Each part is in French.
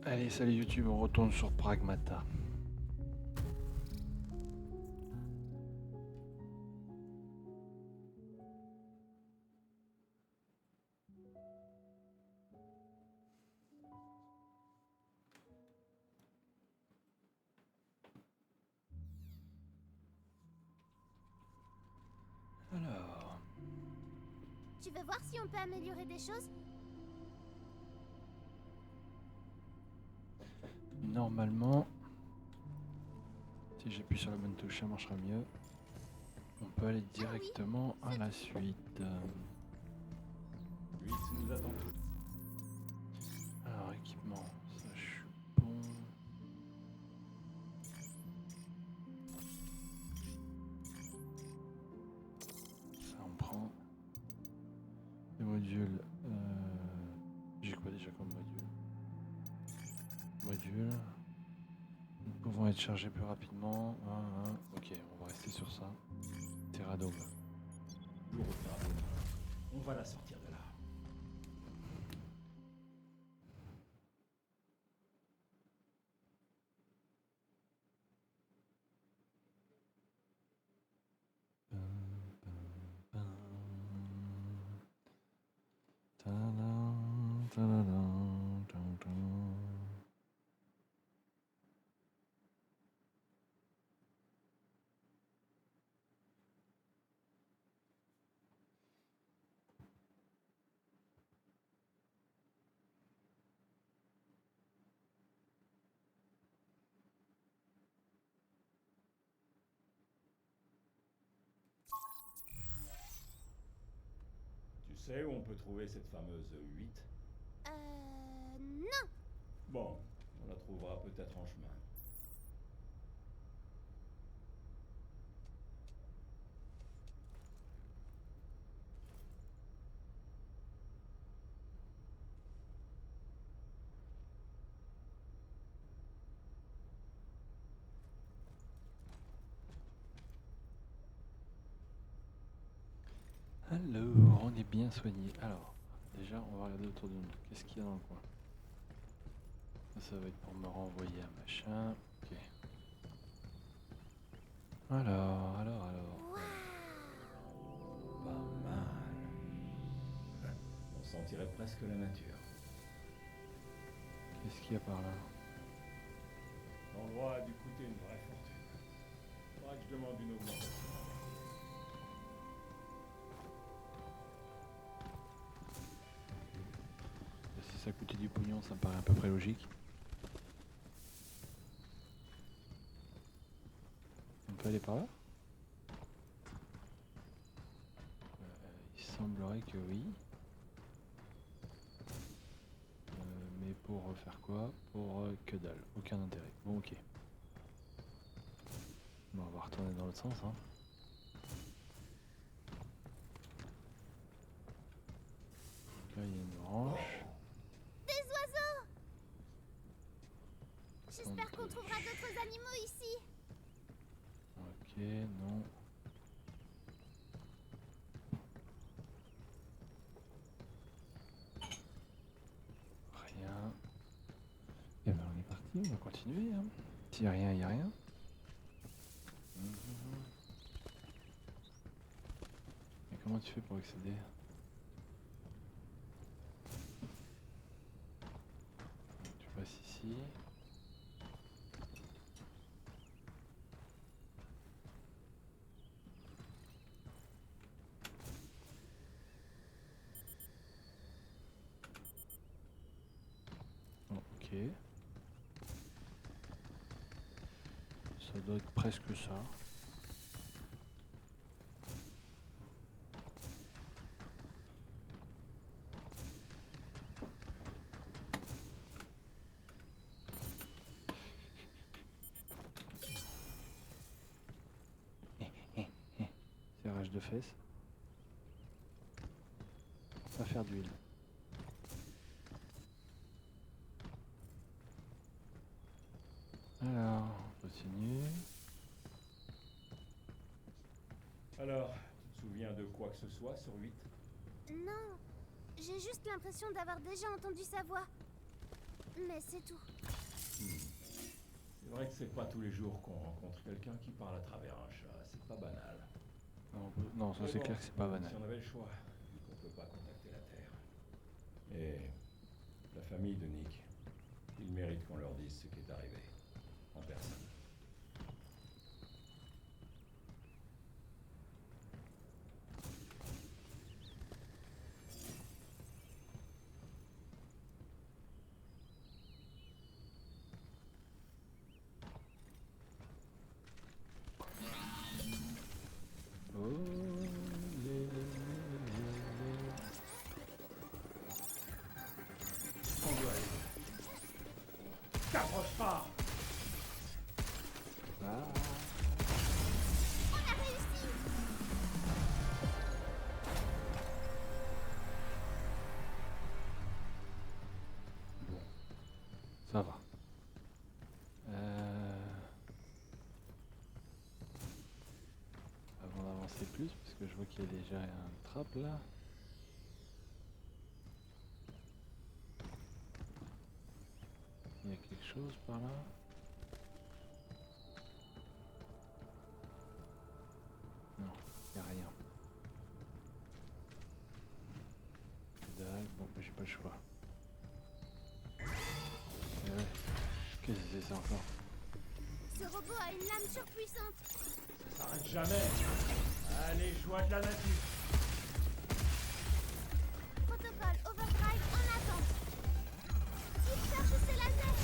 Allez, salut YouTube, on retourne sur Pragmata. Alors, Tu veux voir si on peut améliorer des choses? normalement, si j'appuie sur la bonne touche, ça marchera mieux. On peut aller directement à la suite. 8 nous attend. Alors, équipement, ça je suis bon. Ça on prend. Les modules, j'ai quoi déjà comme module? Module. Nous pouvons être chargés plus rapidement. Ok, on va rester sur ça. Terradome. Jour au Terradome. On va la sortir de là. Tu sais où on peut trouver cette fameuse 8? Non. Bon, on la trouvera peut-être en chemin. Alors, on est bien soigné. Alors, déjà, on va regarder autour de nous. Qu'est-ce qu'il y a dans le coin? Ça va être pour me renvoyer un machin. Ok. Alors. Pas mal. On sentirait presque la nature. Qu'est-ce qu'il y a par là? L'endroit a dû coûter une vraie fortune. Faudra que je demande une augmentation. Si ça coûtait du pognon, ça me paraît à peu près logique. On peut aller par là? Il semblerait que oui. Mais pour faire quoi? Pour que dalle. Aucun intérêt. Bon, ok. Bon, on va retourner dans l'autre sens. Hein. Donc là, il y a une branche. Des oiseaux! J'espère qu'on Donc, trouvera d'autres animaux ici. Ok, non. Rien. Et ben on est parti, on va continuer. Hein. S'il n'y a rien, il n'y a rien. Et comment tu fais pour accéder? Tu passes ici. Bon, ok. Ça doit être presque ça. Serrage de fesses. Pas faire d'huile. Alors, on continue. Alors, tu te souviens de quoi que ce soit sur 8? Non. J'ai juste l'impression d'avoir déjà entendu sa voix. mais c'est tout. C'est vrai que c'est pas tous les jours qu'on rencontre quelqu'un qui parle à travers un chat, c'est pas banal. Non, ça Mais c'est bon, clair que c'est pas banal. Si on avait le choix, vu qu'on peut pas contacter la Terre. Et la famille de Nick, ils méritent qu'on leur dise ce qui est arrivé. En personne. Oh, On doit aller. T'approche pas! Ah. On a réussi! Bon, ça va. Avant d'avancer plus, parce que je vois qu'il y a déjà un trap là. Il y a quelque chose par là. Non, il n'y a rien. Que dalle. Bon, j'ai pas le choix. Ouais. Qu'est-ce que c'est ça encore? Ce robot a une lame surpuissante. Ça s'arrête jamais! Allez, joie de la nature! Protocole Overdrive en attente. Il charge ses lasers.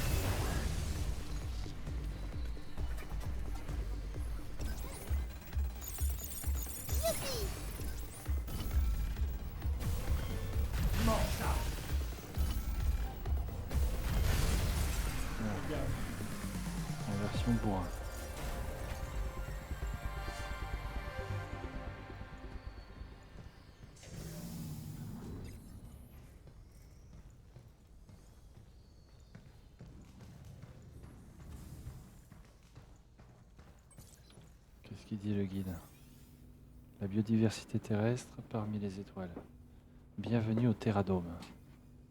Youpi! Mange ça! Non, Regarde. en version bourrin. Qu'est-ce qu'il dit le guide? La biodiversité terrestre parmi les étoiles. Bienvenue au Terradome.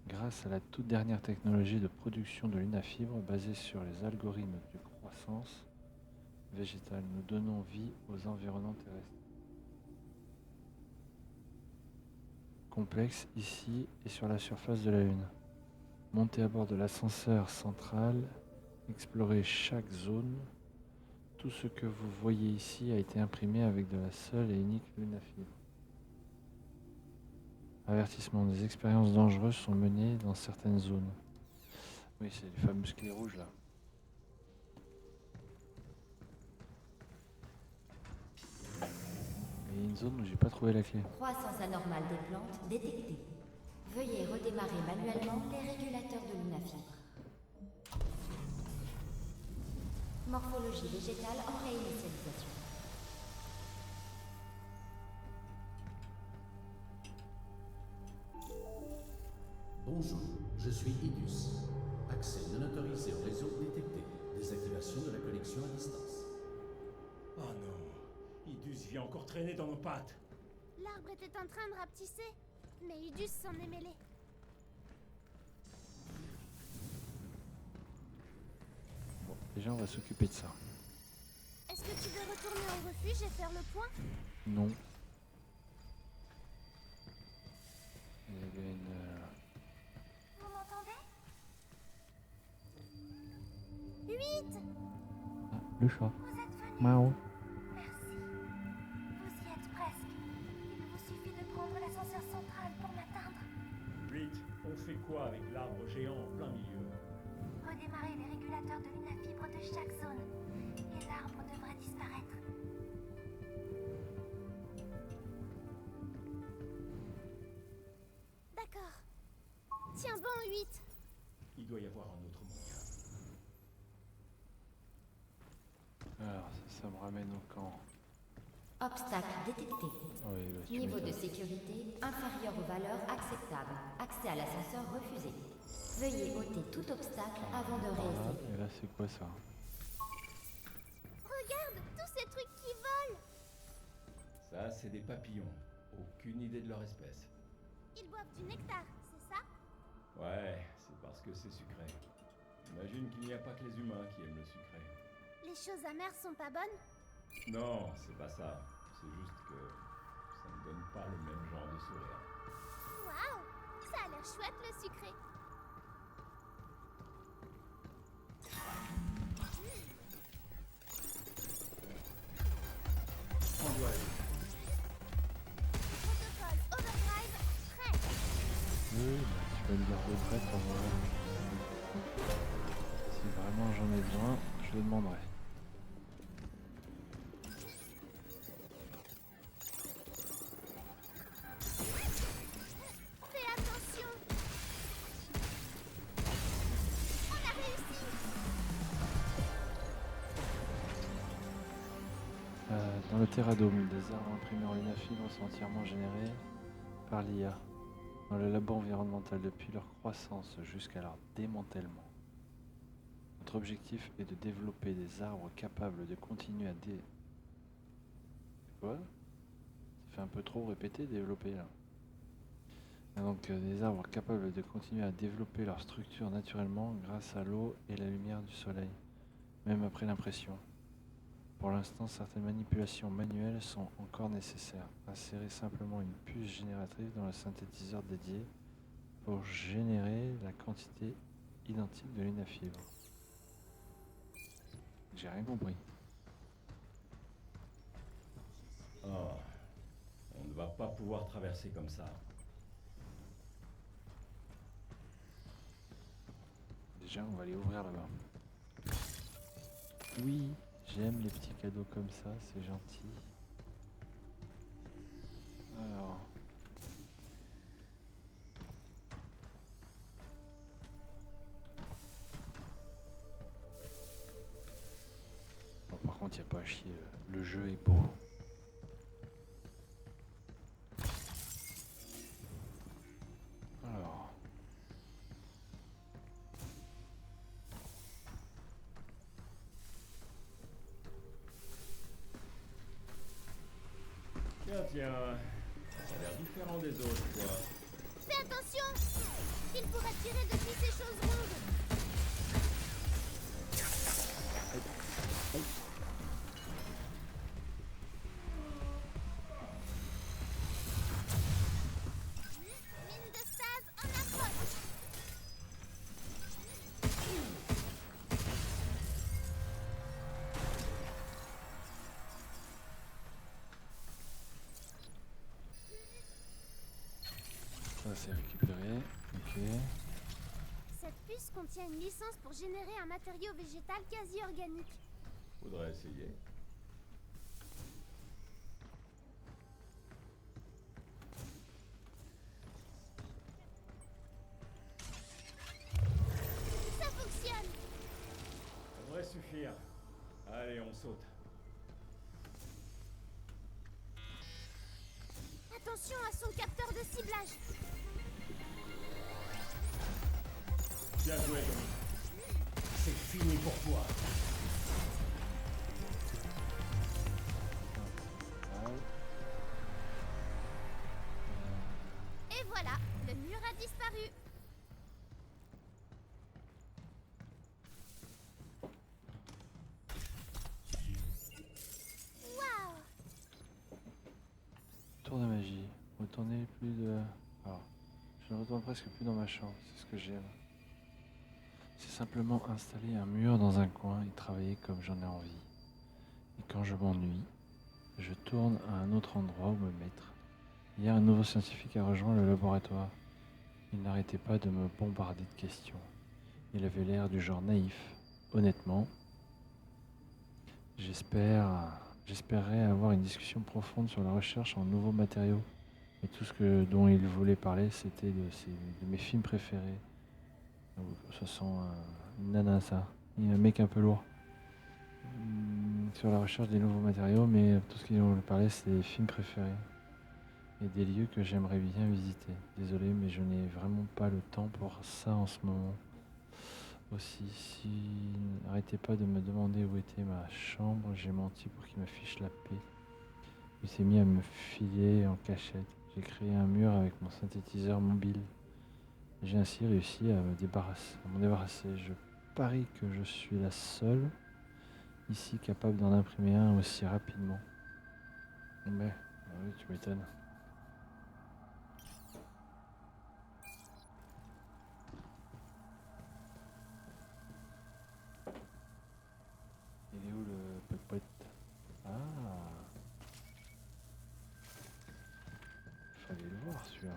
Grâce à la toute dernière technologie de production de l'unafibre basée sur les algorithmes de croissance végétale, nous donnons vie aux environnements terrestres. Complexe ici et sur la surface de la Lune. Montez à bord de l'ascenseur central, explorez chaque zone. Tout ce que vous voyez ici a été imprimé avec de la seule et unique lunafibre. Avertissement, des expériences dangereuses sont menées dans certaines zones. Oui, c'est les fameuses clés rouges là. Et il y a une zone où j'ai pas trouvé la clé. Croissance anormale des plantes détectée. Veuillez redémarrer manuellement les régulateurs de l'unafibre. Morphologie végétale en réinitialisation. Bonjour, je suis Idus. Accès non autorisé au réseau détecté. Désactivation de la connexion à distance. Oh non! Idus vient encore traîner dans nos pattes! L'arbre était en train de rapetisser, mais Idus s'en est mêlé. Bon, déjà on va s'occuper de ça. Est-ce que tu veux retourner au refuge et faire le point? Non. Il y avait une... Vous m'entendez? 8! Ah, le chat. Vous êtes venus. Miaou. Merci. Vous y êtes presque. Il vous suffit de prendre l'ascenseur central pour m'atteindre. 8, on fait quoi avec l'arbre géant en plein milieu? Redémarrez les régulateurs de l'unafibre de chaque zone. Et l'arbre devrait disparaître. D'accord. Tiens bon, 8. Il doit y avoir un autre moyen. Alors, ça me ramène au camp. Obstacle détecté. Oui, bah, tu Niveau de m'étonnes. sécurité inférieur aux valeurs acceptables. Accès à l'ascenseur refusé. Veuillez ôter tout obstacle avant de Par là, réessayer. et là c'est quoi ça? Regarde, tous ces trucs qui volent. Ça, c'est des papillons. Aucune idée de leur espèce. Ils boivent du nectar, c'est ça? Ouais, c'est parce que c'est sucré. J'imagine qu'il n'y a pas que les humains qui aiment le sucré. Les choses amères sont pas bonnes? Non, c'est pas ça. C'est juste que ça ne donne pas le même genre de sourire. Waouh! Ça a l'air chouette le sucré. On doit aller. Protocole Overdrive prêt. Oui, bah, tu vas me dire de près pour voir. Si vraiment j'en ai besoin, je le demanderai. Fais attention. On a réussi. Dans le Terradome, des arbres imprimés en lunafibre sont entièrement générés par l'IA dans le labo environnemental depuis leur croissance jusqu'à leur démantèlement. Notre objectif est de développer des arbres capables de continuer à Quoi? Ça fait un peu trop répéter, développer là. Donc des arbres capables de continuer à développer leur structure naturellement grâce à l'eau et la lumière du soleil, même après l'impression. Pour l'instant, certaines manipulations manuelles sont encore nécessaires. Insérer simplement une puce génératrice dans le synthétiseur dédié pour générer la quantité identique de lunafibre. J'ai rien compris. Oh, on ne va pas pouvoir traverser comme ça. Déjà, on va aller ouvrir là-bas. Oui, j'aime les petits cadeaux comme ça, c'est gentil. Alors. Bon, par contre, il n'y a pas à chier, le jeu est beau. Alors. Tiens, ça a l'air différent des autres, quoi. Fais attention. Il pourrait tirer depuis ces choses rondes. Mine de stase en approche. Ça, c'est récupéré. Ok. Cette puce contient une licence pour générer un matériau végétal quasi organique. Faudrait essayer. Ça fonctionne. Ça devrait suffire. Allez, on saute. Attention à son capteur de ciblage. Bien joué, Tommy. C'est fini pour toi. Et voilà, le mur a disparu. Waouh! Tour de magie. Retournez plus de... Alors, je ne retourne presque plus dans ma chambre, c'est ce que j'aime. C'est simplement installer un mur dans un coin et travailler comme j'en ai envie. Et quand je m'ennuie, je tourne à un autre endroit où me mettre. Hier, un nouveau scientifique a rejoint le laboratoire. Il n'arrêtait pas de me bombarder de questions. Il avait l'air du genre naïf. Honnêtement, j'espérais avoir une discussion profonde sur la recherche en nouveaux matériaux. Et tout ce dont il voulait parler, c'était de mes films préférés. Ce sont une nana, ça. Et un mec un peu lourd. Sur la recherche des nouveaux matériaux, mais tout ce qu'il voulait parler, c'est des films préférés. Et des lieux que j'aimerais bien visiter. Désolé, mais je n'ai vraiment pas le temps pour ça en ce moment. Aussi, arrêtez pas de me demander où était ma chambre, j'ai menti pour qu'il m'affiche la paix. Il s'est mis à me filer en cachette. J'ai créé un mur avec mon synthétiseur mobile. J'ai ainsi réussi à m'en débarrasser. Je parie que je suis la seule ici capable d'en imprimer un aussi rapidement. Mais, oui, tu m'étonnes. Il est où le poète? Ah, fallait le voir celui-là.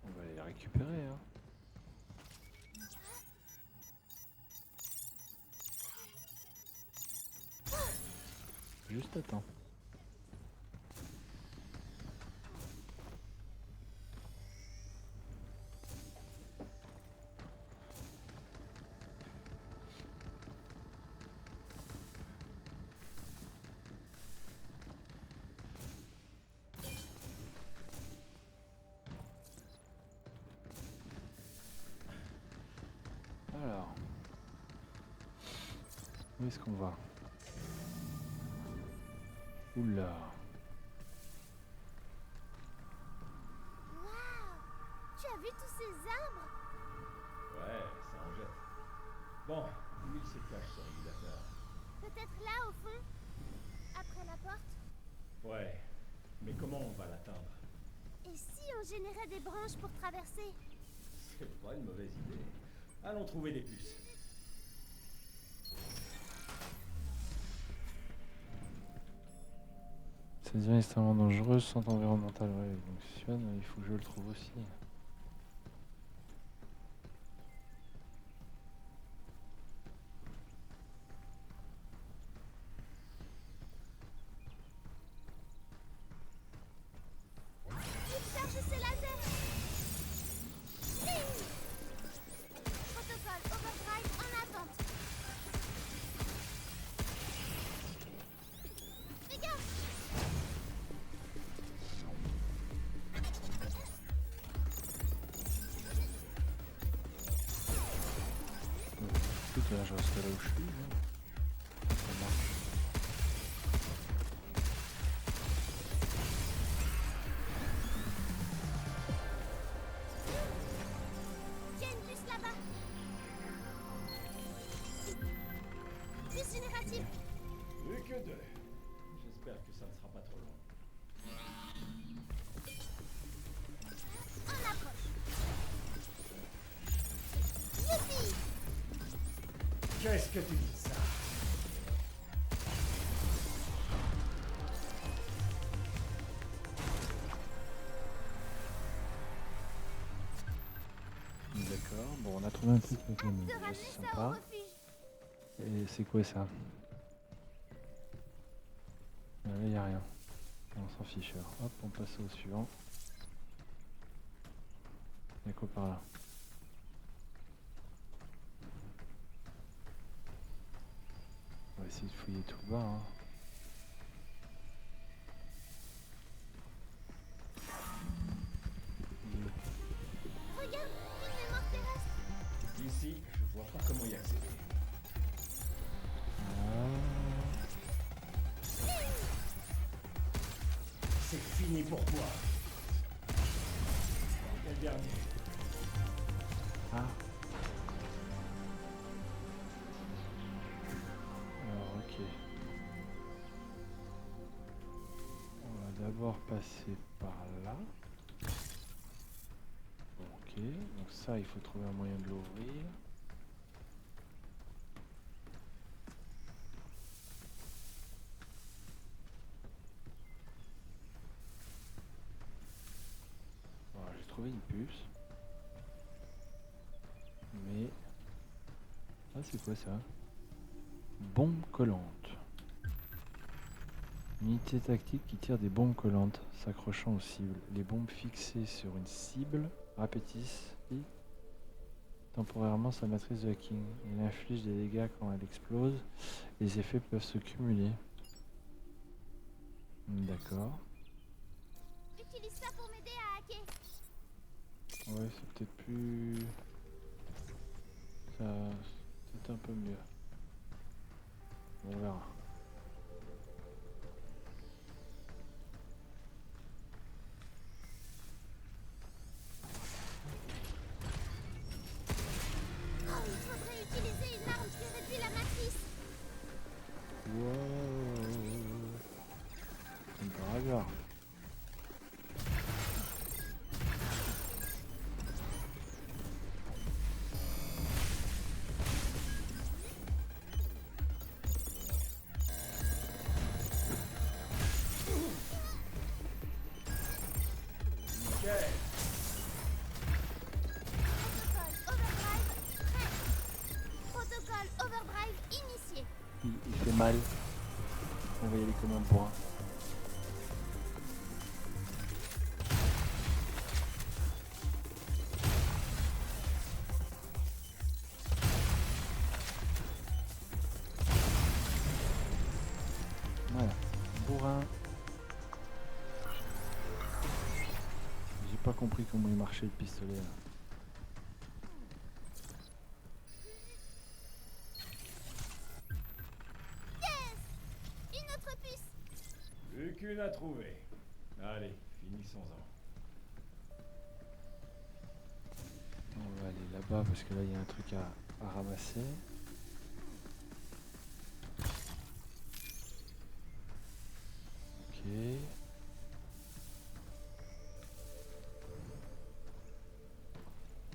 On va aller les récupérer, hein. Juste à temps. Alors, où est-ce qu'on va? Oula. Waouh! Tu as vu tous ces arbres? Ouais, ça en jette. Bon, lui il se cache sur l'émulateur. Peut-être là au fond? Après la porte? Ouais, mais comment on va l'atteindre? Et si on générait des branches pour traverser? C'est pas une mauvaise idée. Allons trouver des puces. Ça devient extrêmement dangereux, centre environnemental, ouais, donc fonctionne, il faut que je le trouve aussi. Il charge ses lasers! Bing! Protocole Overdrive en attente. Fais gaffe! Écoute, là, je reste là où je suis. Hein. Ça marche. Il y a une puce là-bas. Puce générative. Plus que deux. J'espère que ça ne sera pas trop long. En approche. Youpi! Qu'est-ce que tu dis ça? D'accord, bon, on a trouvé un truc avec les De mines, ramener c'est ça au sympa. refuge. Et c'est quoi ça? Là, il n'y a rien. On s'en fiche. Alors. Hop, on passe au suivant. Il y a quoi par là? On va essayer de fouiller tout bas. Hein. Regarde, une mémoire terrestre. Ici, je vois pas comment y accéder. C'est fini pour toi. Et le dernier. Ah. Alors, ok. On va d'abord passer par là. Ok, donc ça, il faut trouver un moyen de l'ouvrir. Voilà, j'ai trouvé une puce. Mais... Ah, c'est quoi ça? Bombe collante. Unité tactique qui tire des bombes collantes s'accrochant aux cibles. Les bombes fixées sur une cible répétissent temporairement sa matrice de hacking. Elle inflige des dégâts quand elle explose. Les effets peuvent se cumuler. D'accord. Utilise ça pour m'aider à hacker. Ouais, c'est peut-être plus... Ça... C'est un peu mieux. On verra. il fait mal. On va y aller comme un bourrin. Voilà, bourrin. J'ai pas compris comment il marchait le pistolet là. Une autre puce. Plus qu'une à trouver. Allez, finissons-en. On va aller là-bas parce que là il y a un truc à ramasser. Ok.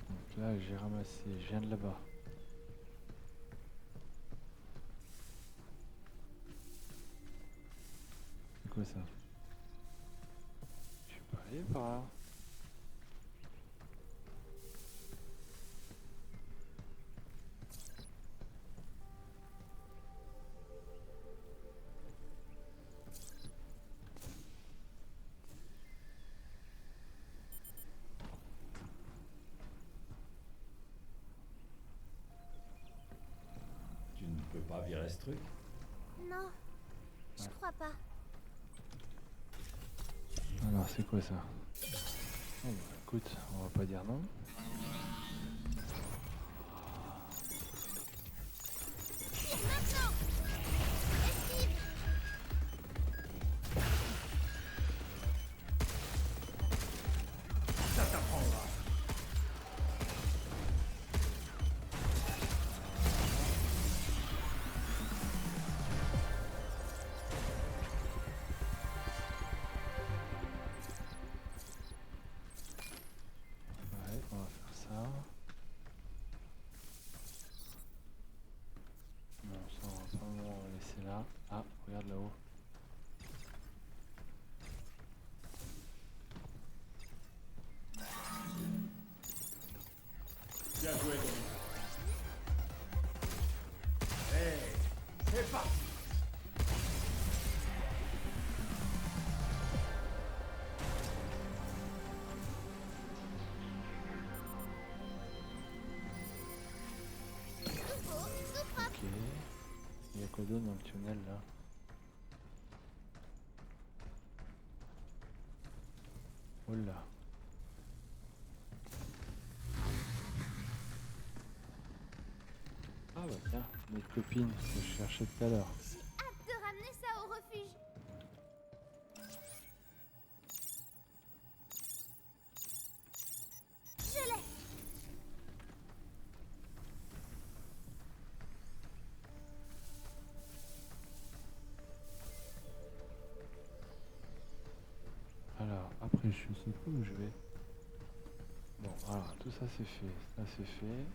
Donc là j'ai ramassé, je viens de là-bas. C'est quoi ça? Je suis pas allé par là. Tu ne peux pas virer ce truc? Non, je crois pas. Alors c'est quoi ça? Oh, bah, écoute, on va pas dire non. Tire maintenant. Esquive. Ça t'apprendra. Ouais, on va faire ça. Non, ça on va pas le laisser là. Ah, regarde là-haut. Bien joué, Dominique. Hey, c'est parti. Nouveau, tout propre. Ok. Il y a quoi d'autre dans le tunnel là? Oh là. Ah bah tiens, notre copine que je cherchais tout à l'heure. J'ai hâte de ramener ça au refuge. Je l'ai. Alors, après je sais pas où je vais. Bon, alors tout ça c'est fait. Ça c'est fait.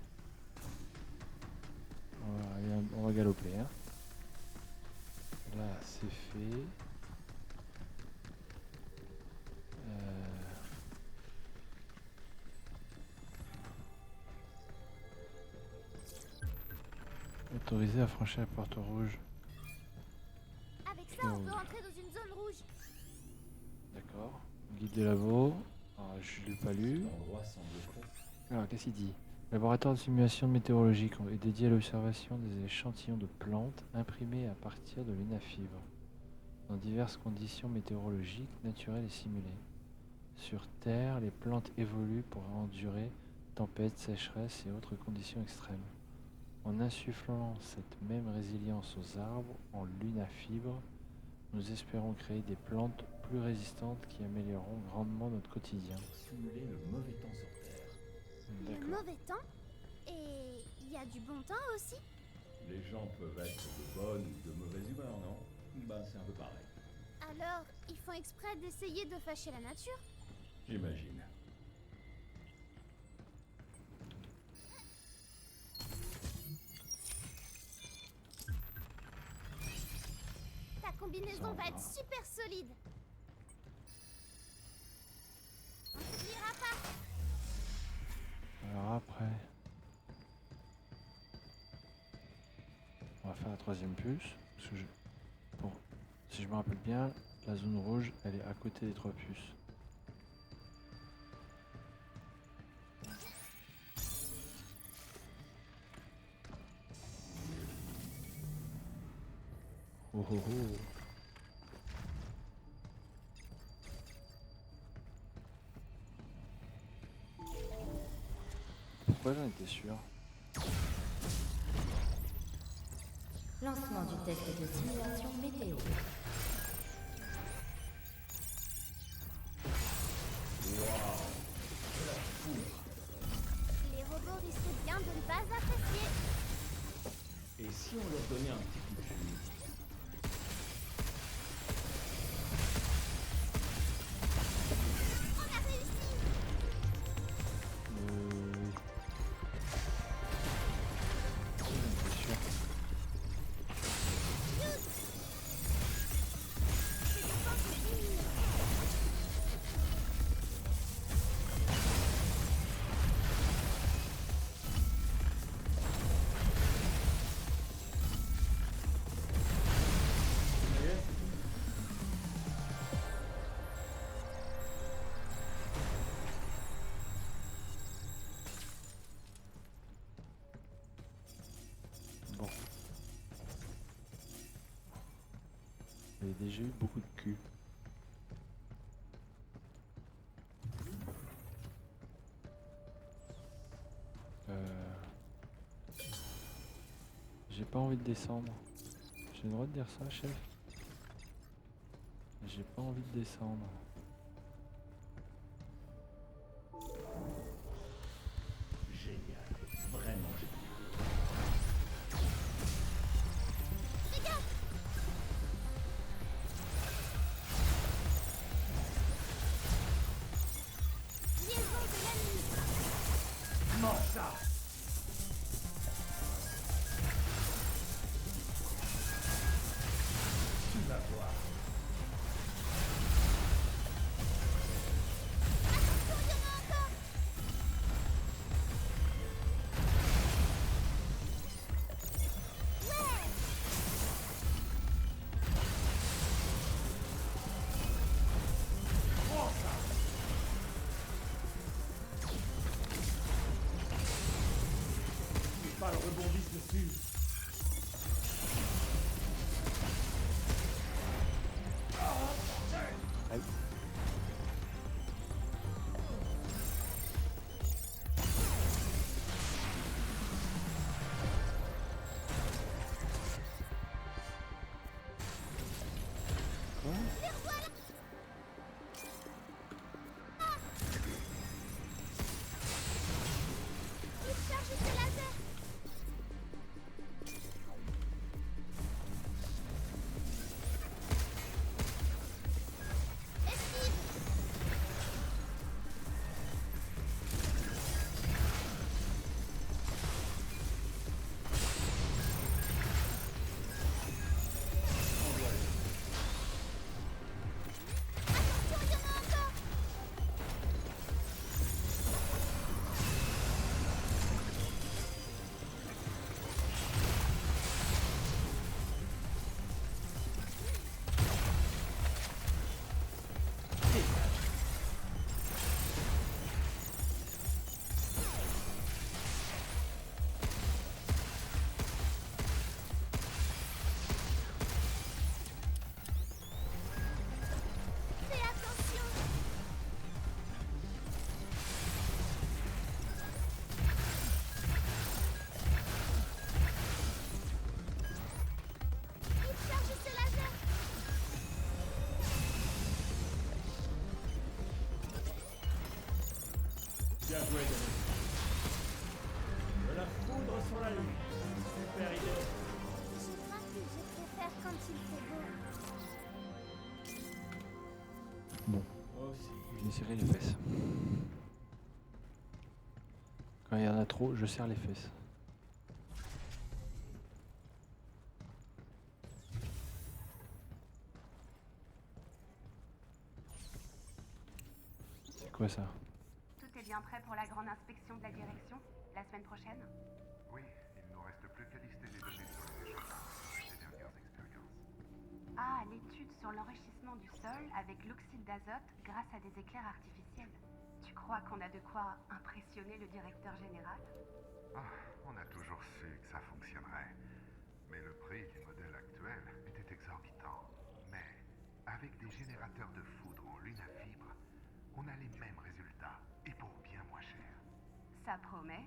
On va galoper. Hein. Là c'est fait. Autorisé à franchir la porte rouge. Avec ça, on peut rentrer dans une zone rouge. D'accord. Guide des labos. Alors, je l'ai pas lu. L'endroit semble prêt. Alors, qu'est-ce qu'il dit? Laboratoire de simulation météorologique est dédié à l'observation des échantillons de plantes imprimés à partir de l'UNAFIBRE dans diverses conditions météorologiques, naturelles et simulées. Sur Terre, les plantes évoluent pour endurer tempêtes, sécheresses et autres conditions extrêmes. En insufflant cette même résilience aux arbres en l'UNAFIBRE, nous espérons créer des plantes plus résistantes qui amélioreront grandement notre quotidien. Simuler le mauvais temps sur Terre. Le D'accord. mauvais temps. Et il y a du bon temps aussi. Les gens peuvent être de bonne ou de mauvaise humeur, non? Ben, c'est un peu pareil. Alors, ils font exprès d'essayer de fâcher la nature. J'imagine. Ta combinaison Ça va va. être super solide. On n'oubliera pas. Alors après... On va faire la troisième puce. Parce que bon, si je me rappelle bien, la zone rouge, elle est à côté des 3 puces. Oh oh oh. Pourquoi j'en étais sûr? Lancement du test de simulation météo. Les robots risquent bien de ne pas apprécier. Et si on leur donnait un petit coup de fil? On a réussi. Oui. J'en étais sûr. Ces défenses sont éliminés. Bon. J'ai déjà eu beaucoup de cul. J'ai pas envie de descendre. J'ai le droit de dire ça, chef? J'ai pas envie de descendre. Génial. Vraiment génial. Liaison de l'ennemi. Mange ça! Tu vas voir. Attention, il y en a encore. Ouais. Prends ça! Pas le rebondisse dessus. Aïe. Quoi? Il charge ses lasers. Esquive. Attention, il y en a encore. Fais attention. Il charge ses lasers. Bien joué, Denis. De la foudre sur la lune. Super idée. Je crois que je préfère quand il fait beau. Bon, Moi aussi. je vais serrer les fesses. Quand il y en a trop, je serre les fesses. C'est quoi ça? Tout est bien prêt pour la grande inspection de la direction, la semaine prochaine? Oui, il ne nous reste plus qu'à lister les données sur les échelles. sur l'enrichissement du sol avec l'oxyde d'azote grâce à des éclairs artificiels. Tu crois qu'on a de quoi impressionner le directeur général? Ah, on a toujours su que ça fonctionnerait. Mais le prix du modèle actuel était exorbitant. Mais avec des générateurs de foudre en lunafibre, on a les mêmes résultats et pour bien moins cher. Ça promet.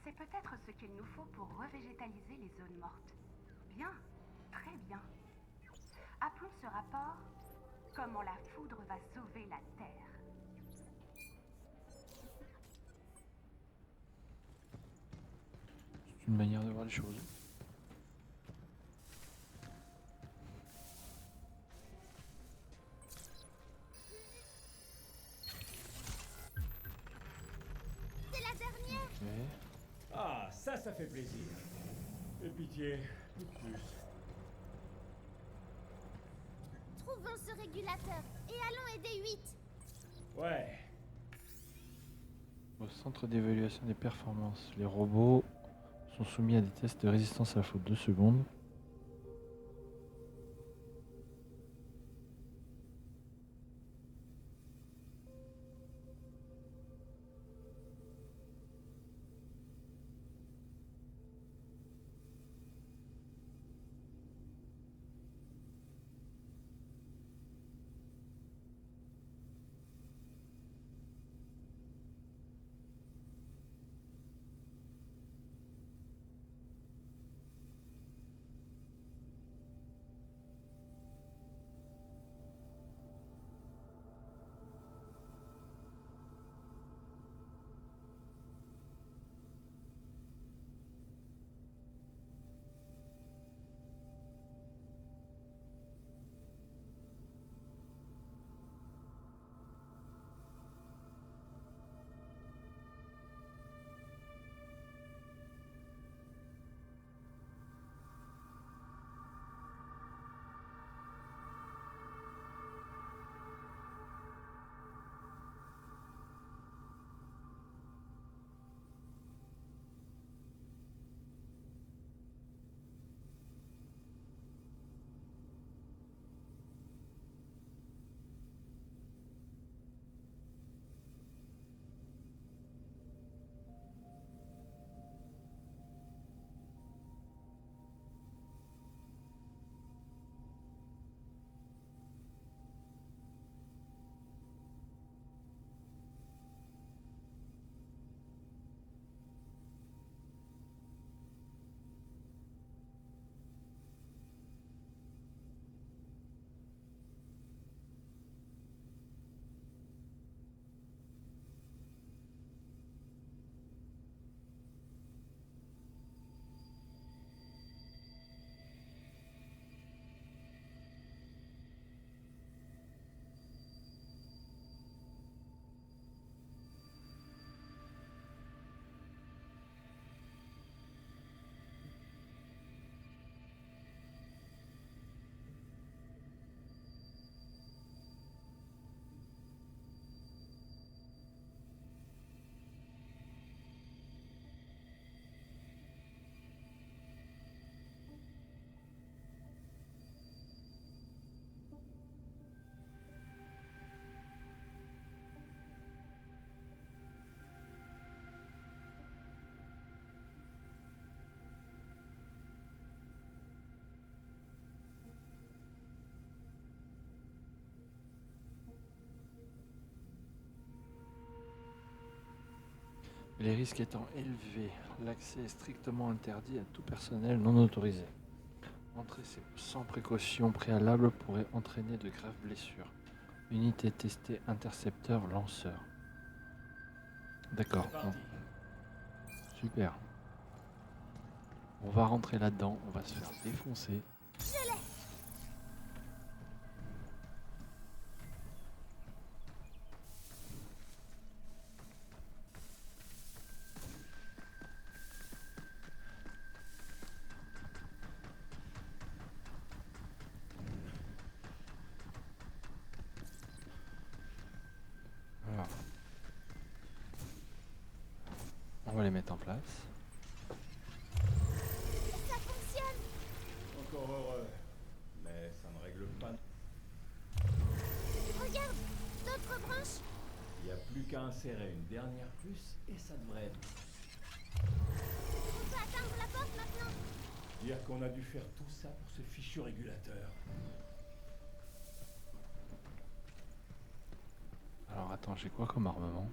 C'est peut-être ce qu'il nous faut pour revégétaliser les zones mortes. Bien, très bien. Appelons ce rapport « Comment la foudre va sauver la Terre ». C'est une manière de voir les choses. C'est la dernière. Ok. Ah, ça fait plaisir. Et pitié, plus de plus. Trouvons ce régulateur et allons aider 8. Ouais, Au centre d'évaluation des performances, les robots sont soumis à des tests de résistance à la faute. 2 secondes. Les risques étant élevés, l'accès est strictement interdit à tout personnel non autorisé. Entrer sans précaution préalable pourrait entraîner de graves blessures. Unité testée intercepteur lanceur. D'accord. c'est parti. Super. On va rentrer là-dedans, on va se faire défoncer. Voilà. On va les mettre en place. Ça fonctionne. Encore heureux. Mais ça ne règle pas. n'y a plus qu'à insérer une dernière puce et ça devrait être... On peut atteindre la porte maintenant. Dire qu'on a dû faire tout ça pour ce fichu régulateur. Alors attends, j'ai quoi comme armement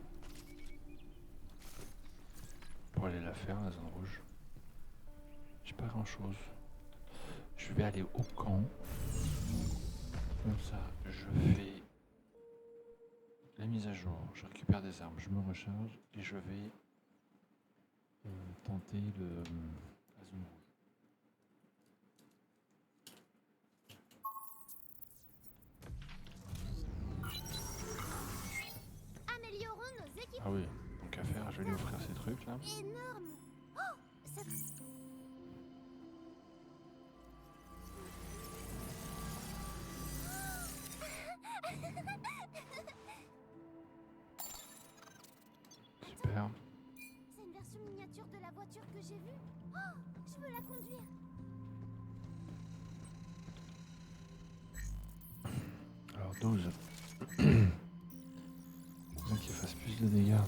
pour aller la faire, la zone rouge? J'ai pas grand chose. Je vais aller au camp. Comme ça, je fais la mise à jour. Je récupère des armes, je me recharge et je vais tenter la zone rouge. Améliorons nos équipements. Ah oui, donc à faire, je vais lui offrir ces trucs là. Énorme. Oh, ça... Super. C'est une version miniature de la voiture que j'ai vue. Oh, je veux la conduire. Alors 12. Besoin qu'il fasse plus de dégâts.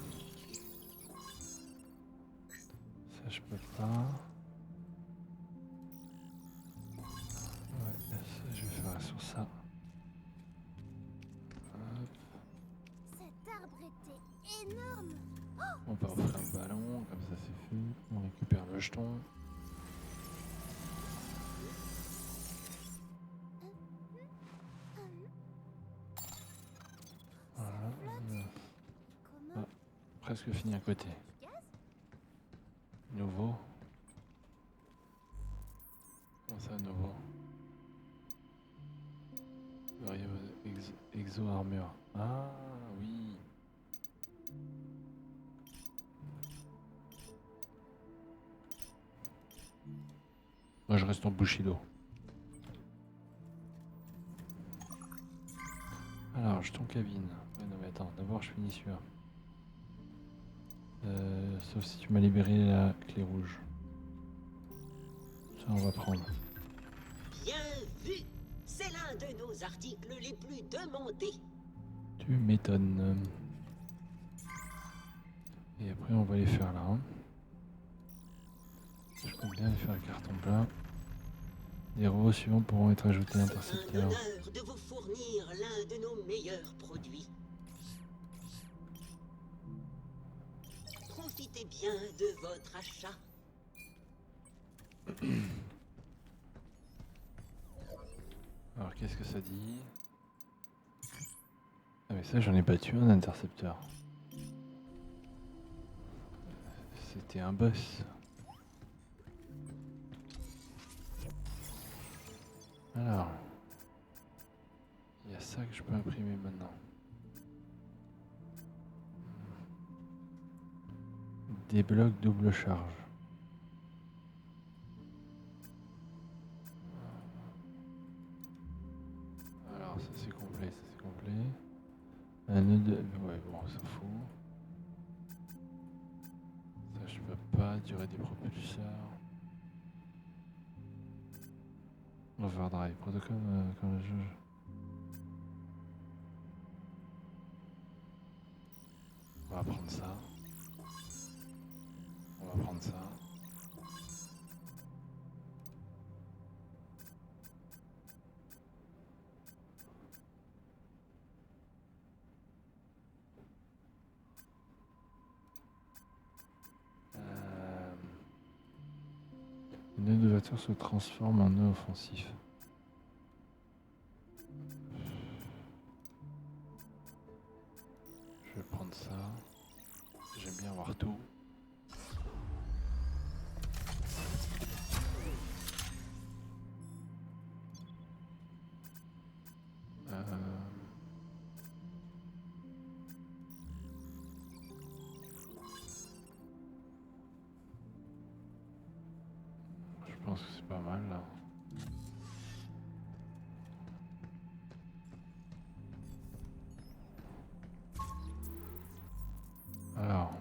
Ça je peux pas. Ouais, ça je vais faire sur ça. Hop. Cet arbre était énorme. On va offrir le ballon, comme ça c'est fait. On récupère le jeton. Voilà. Comment? Presque fini à côté. Du gaz? Nouveau. Comment ça, nouveau? Exo armure. Ah oui. Moi je reste en Bushido. Alors, jeton cabine. Ouais, non mais attends, d'abord je finis celui-là. Sauf si tu m'as libéré la clé rouge. Ça on va prendre. Bien vu! C'est l'un de nos articles les plus demandés. Tu m'étonnes. Et après on va les faire là. Hein. Je compte bien les faire le carton plein. Les robots suivants pourront être ajoutés à Un l'intercepteur. honneur de vous fournir l'un de nos meilleurs produits. Profitez bien de votre achat. Alors qu'est-ce que ça dit? Ah mais ça j'en ai battu un intercepteur. C'était un boss. Alors, il y a ça que je peux imprimer maintenant. Des blocs double charge. Alors ça c'est complet, ça c'est complet. Un nœud de... Ouais bon, on s'en fout. Ça je peux pas, durée des propulseurs. Overdrive, protocole comme le juge. On va prendre ça. On va prendre ça. Le nœud de voiture se transforme en nœud offensif. Je vais prendre ça. J'aime bien voir tout. Je pense que c'est pas mal là. Alors,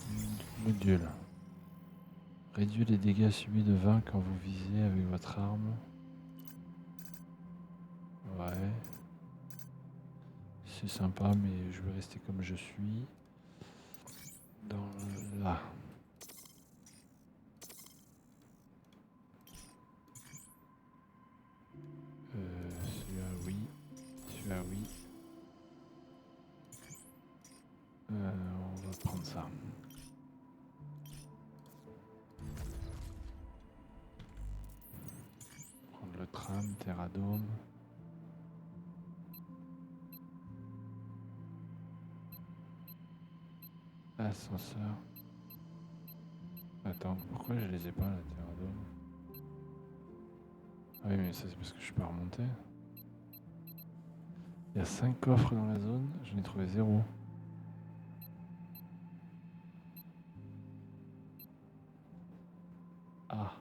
module. Réduit les dégâts subis de 20 quand vous visez avec votre arme. Ouais. C'est sympa, mais je vais rester comme je suis. Dans là. Celui-là oui. Celui-là oui. On va prendre ça. Prendre le tram, Terradome. Ascenseur. Attends, pourquoi je les ai pas la Terradome? Ah oui, mais ça c'est parce que je suis pas remonté. Il y a 5 coffres dans la zone, j'en ai trouvé 0. Ah.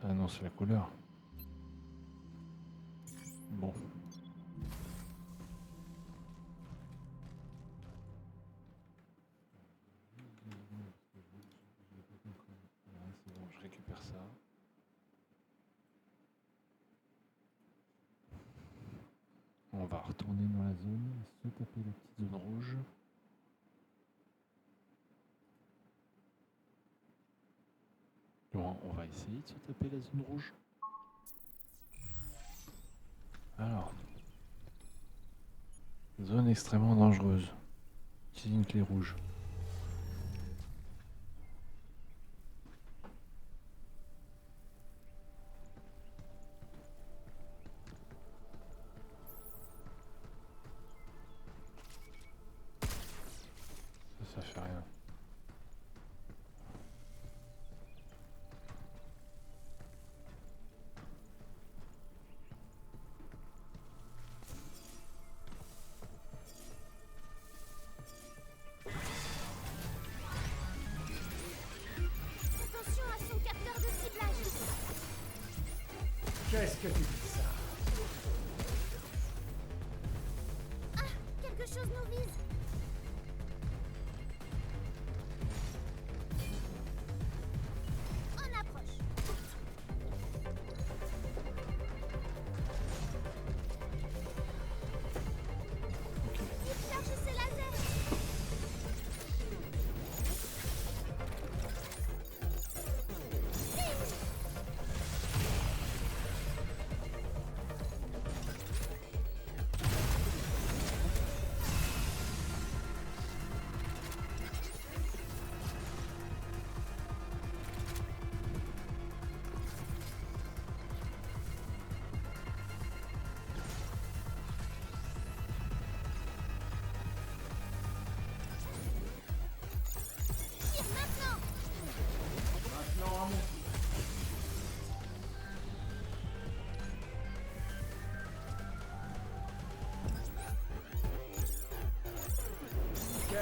Ça annonce la couleur. Bon. C'est bon, je récupère ça. On va retourner dans la zone, se taper la petite zone rouge. Bon, on va essayer de se taper la zone rouge. Alors. Zone extrêmement dangereuse. Utilisez une clé rouge. Ça fait rien. Attention à son capteur de ciblage. Qu'est-ce que tu dis ça? Ah, quelque chose nous vise. On approche. Il charge ses lasers. Tire maintenant. Maintenant à mon tour. Ok.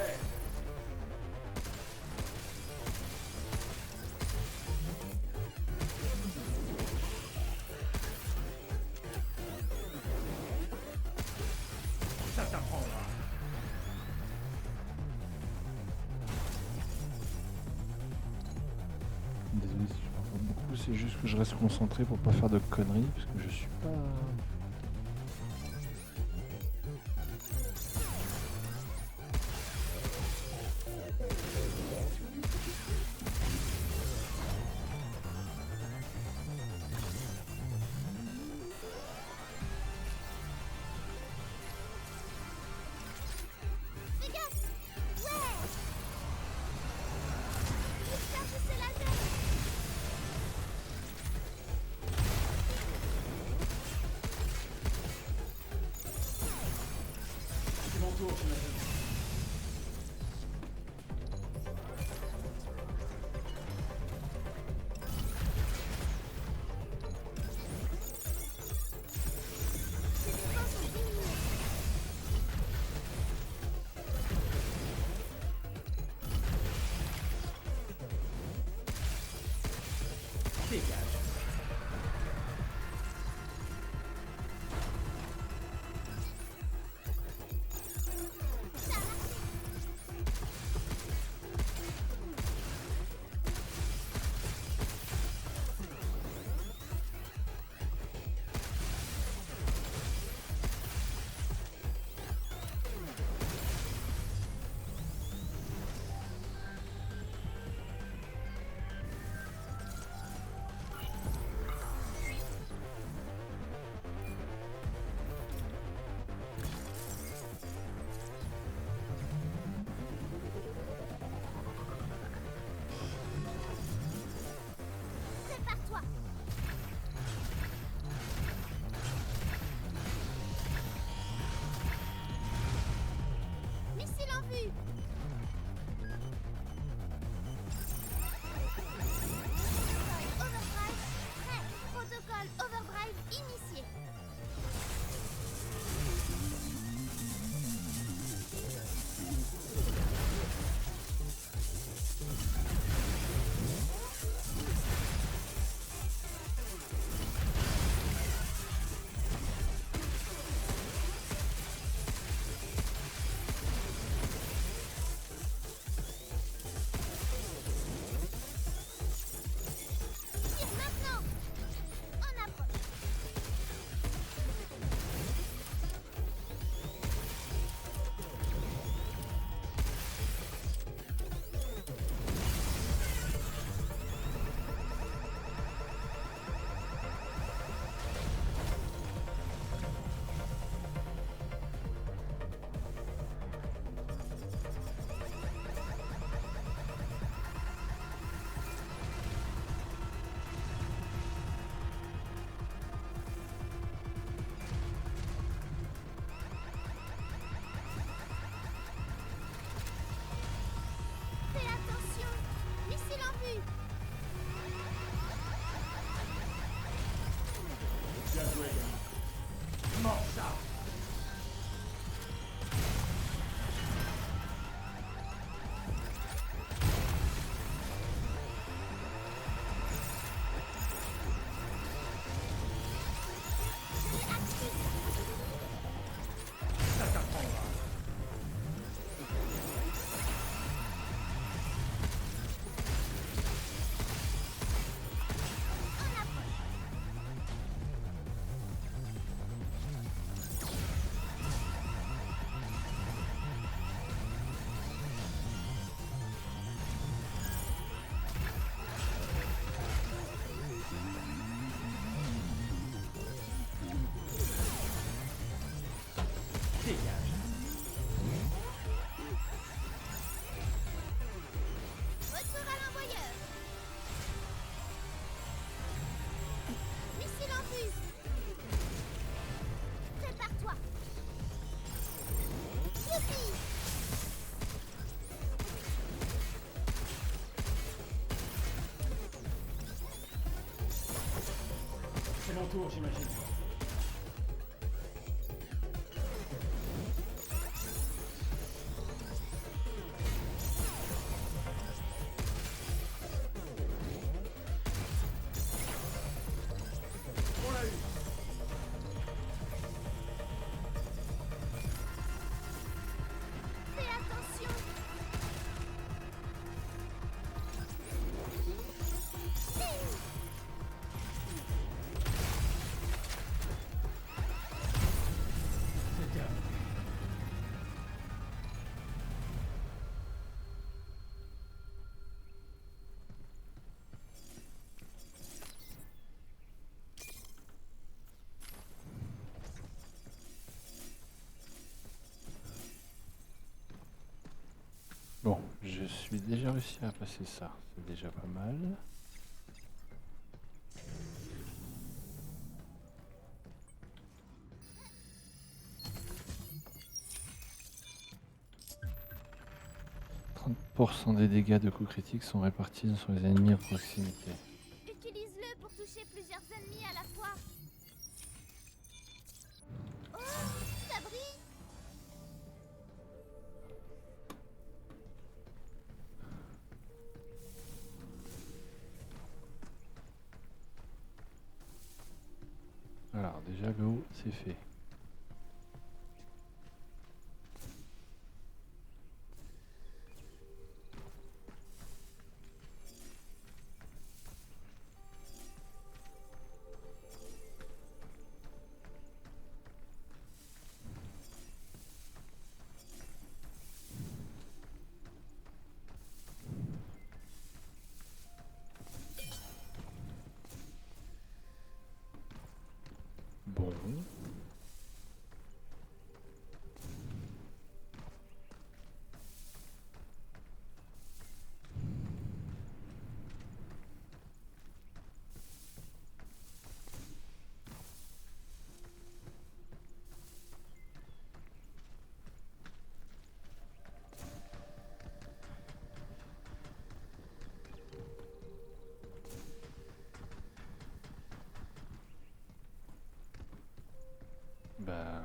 Ça t'apprendra. Désolé si je parle pas beaucoup, c'est juste que je reste concentré pour pas faire de conneries, parce que je suis pas... Fais gaffe. Ouais. Il charge ses lasers. C'est mon tour, j'imagine. Ses défenses sont diminuées. Dégage. mon tour, j'imagine. On l'a eu. Fais attention. C'est terminé. Bon, je suis déjà réussi à passer ça. C'est déjà pas mal. % des dégâts de coups critiques sont répartis sur les ennemis à proximité. Utilise-le pour toucher plusieurs ennemis à la fois. Oh, ça brille. Alors déjà le haut c'est fait. Bon. Ben...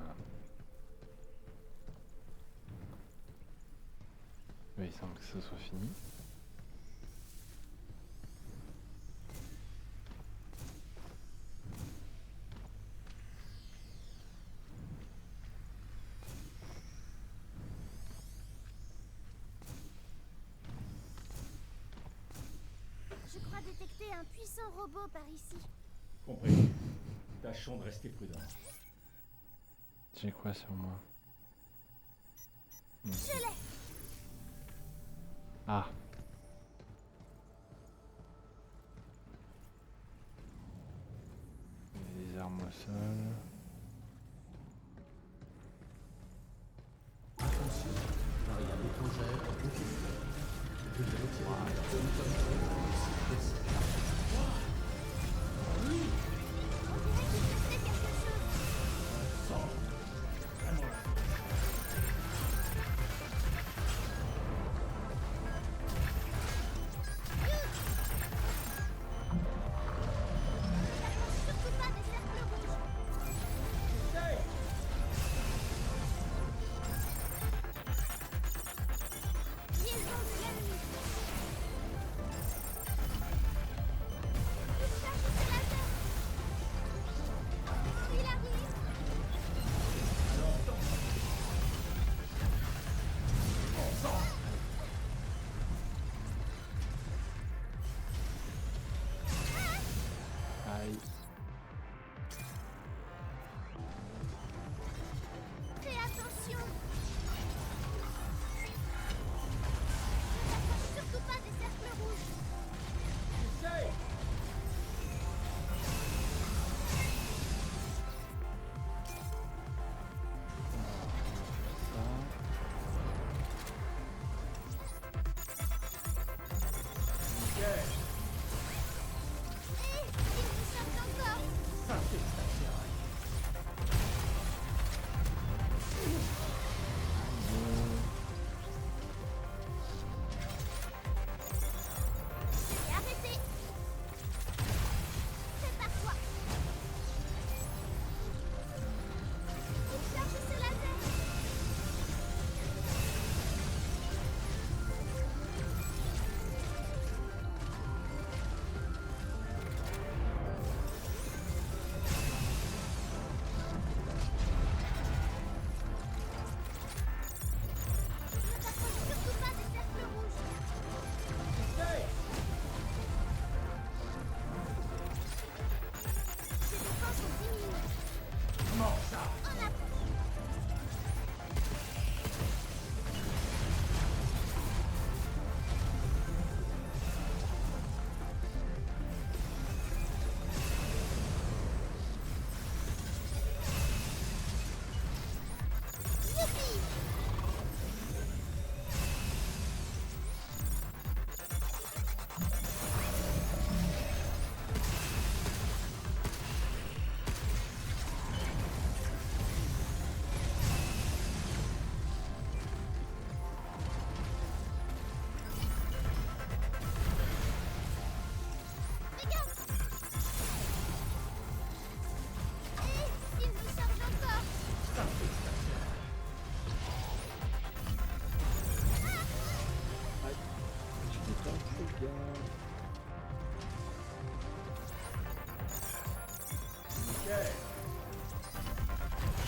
Oui, il semble que ce soit fini. Je crois détecter un puissant robot par ici. Compris. Tâchons de rester prudents. J'ai quoi sur moi? Je l'ai. Ah. Les armes au sol. Attention, variable étrangère confirmée. Veuillez retirer les atomes comme On dirait qu'il se fait quelque chose. Surtout pas des cercles rouges.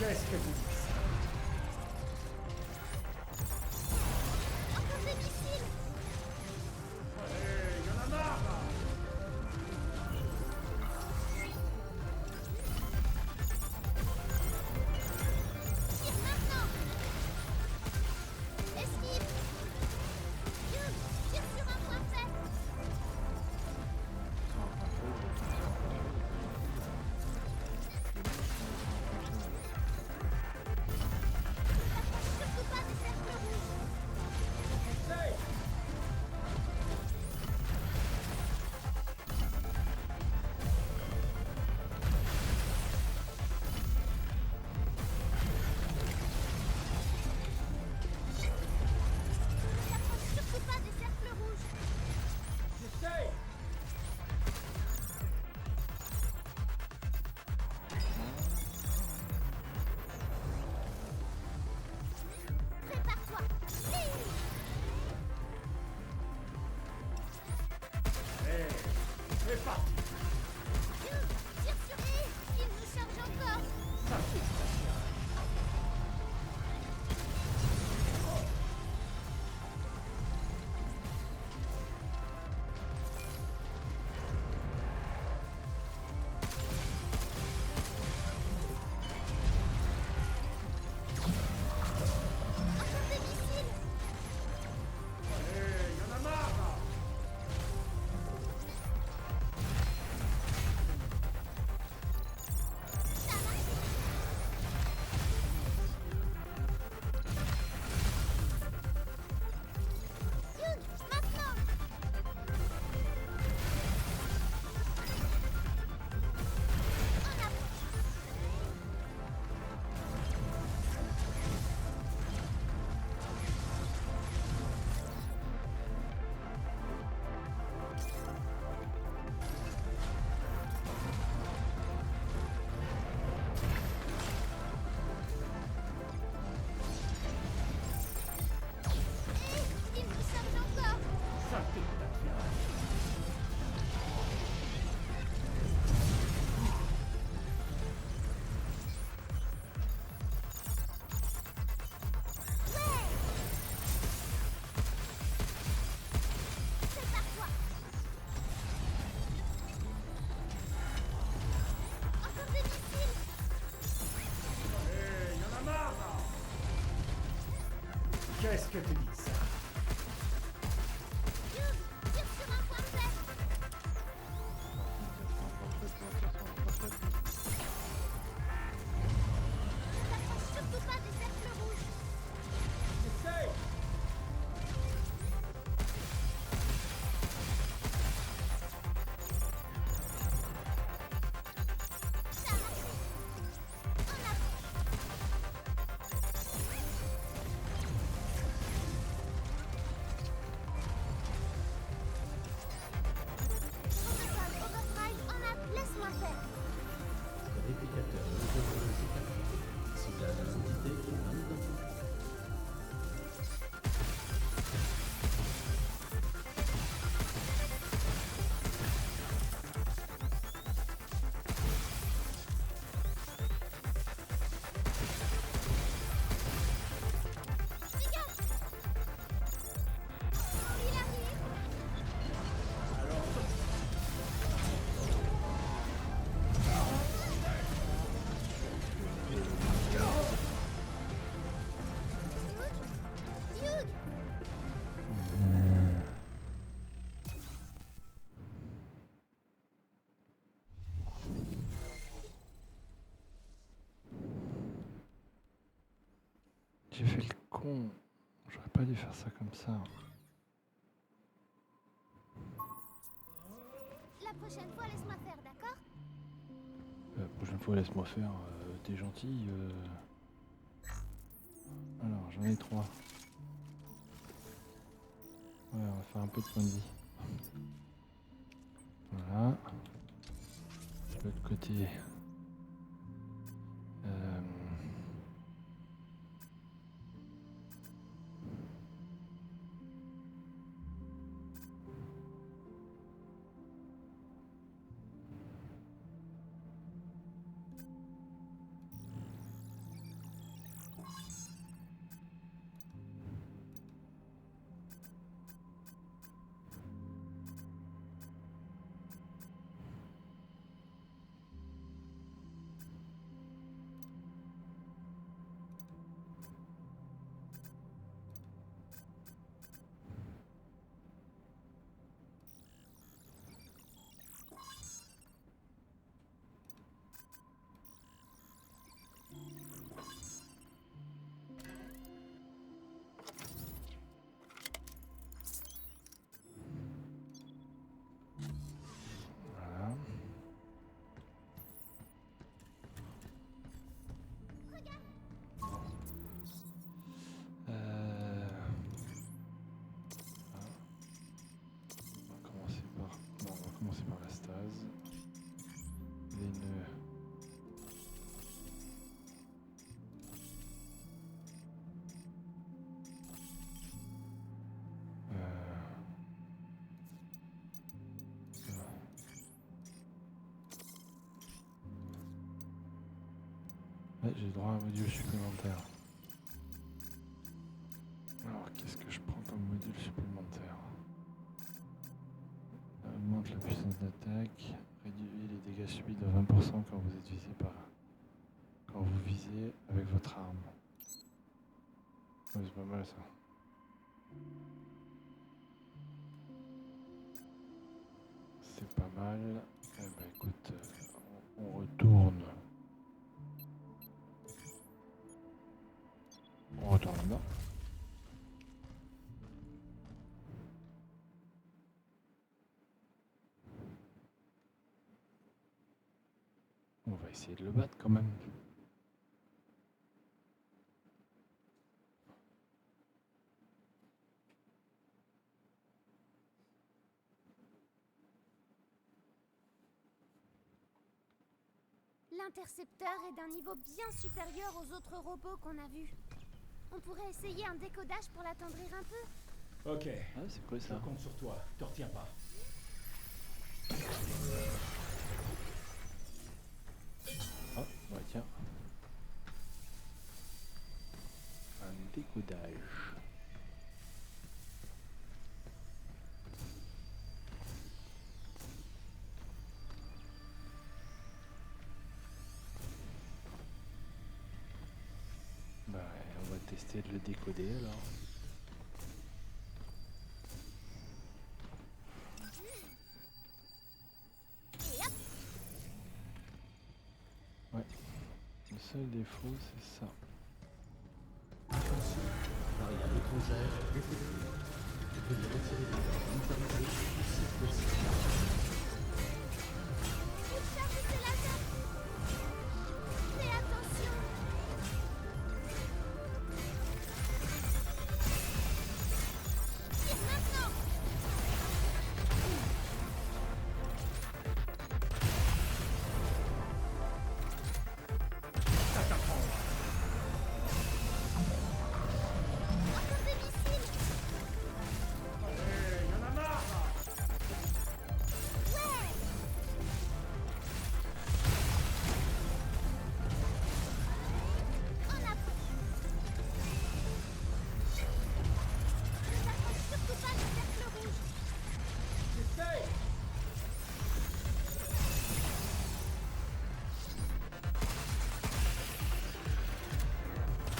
Qu'est-ce que tu dis ça? Encore des missiles! Allez, y'en a marre là! Tire maintenant! Esquive! Youn, tire sur un point faible! Surtout pas des cercles rouges! Hey! Surtout pas des cercles rouges! J'essaye! Prépare-toi! Tire! Allez, c'est parti! Youn, tire sur eux! Ils nous chargent encore! Ça fait ça. Encore des missiles! Allez, y'en a marre là! Ça marche! Youn, maintenant! En avant! Ils nous chargent encore! Ça fait ta pierre. Ouais! Prépare-toi! Encore des missiles! Allez, y'en a marre là! Qu'est-ce que tu dis ça? Youn, tire sur un point faible! T'approches surtout pas des cercles rouges! J'essaye! Ça marche! En avant! Protocole Overdrive en app, laisse-moi faire! Réplicateur de météorologie activé. Ciblage des entités non identifiées. Dégage! Il arrive! Youn! J'ai fait le con. J'aurais pas dû faire ça comme ça. La prochaine fois, laisse-moi faire, d'accord? La prochaine fois, laisse-moi faire. T'es gentil. Alors, j'en ai 3. Ouais, on va faire un peu de points de vie. Voilà. De l'autre côté. Ouais, j'ai droit à un module supplémentaire. Alors, qu'est-ce que je prends comme module supplémentaire? Augmente la puissance d'attaque, réduit les dégâts subis de 20% quand vous êtes visé quand vous visez avec votre arme. Ouais, c'est pas mal ça. C'est pas mal. Eh ben écoute, on retourne. On retourne là-bas. On va essayer de le battre quand même. L'intercepteur est d'un niveau bien supérieur aux autres robots qu'on a vus. On pourrait essayer un décodage pour l'attendrir un peu. Ok. Ah, c'est quoi Je ça? compte sur toi. Te retiens pas. Ah, ouais, tiens. Un décodage. Bah, on va tester de le décoder alors. Ouais. Le seul défaut, c'est ça. Attention, variable étrangère détectée. Veuillez retirer les corps motorisés si possible. Chargez ces lasers. Fais attention. Tire maintenant. Encore des missiles. Allez, y'en a marre là. Ouais. En avant. Ne t'approche surtout pas du cercle rouge. J'essaye.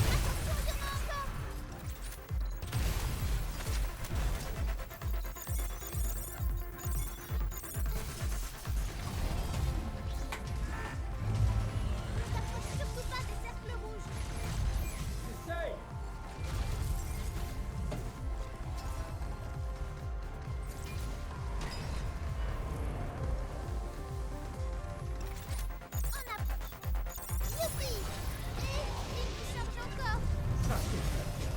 Attention, il y en a encore. Ne t'approche surtout pas des cercles rouges. J'essaye. En avant. Youpi. Et il me charge encore. Ça c'est très bien.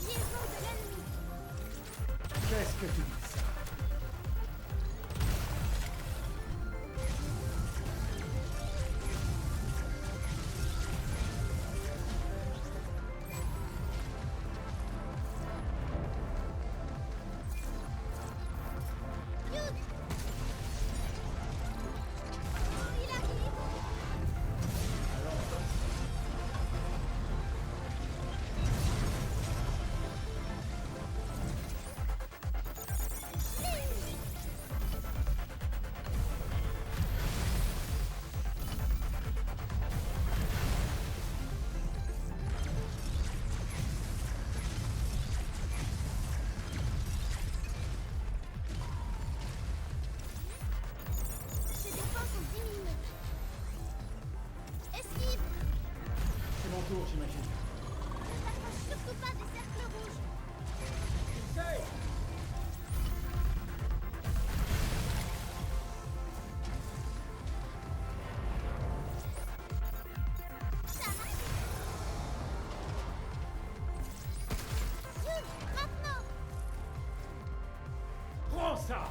Liaison de l'ennemi. Qu'est-ce que tu dis ça? Youd. Oh, il arrive. Ses défenses sont diminuées. Esquive. C'est mon tour, j'imagine. Ne t'approche surtout pas des cercles rouges. J'essaye. Ça marche. Youd, maintenant. Prends ça.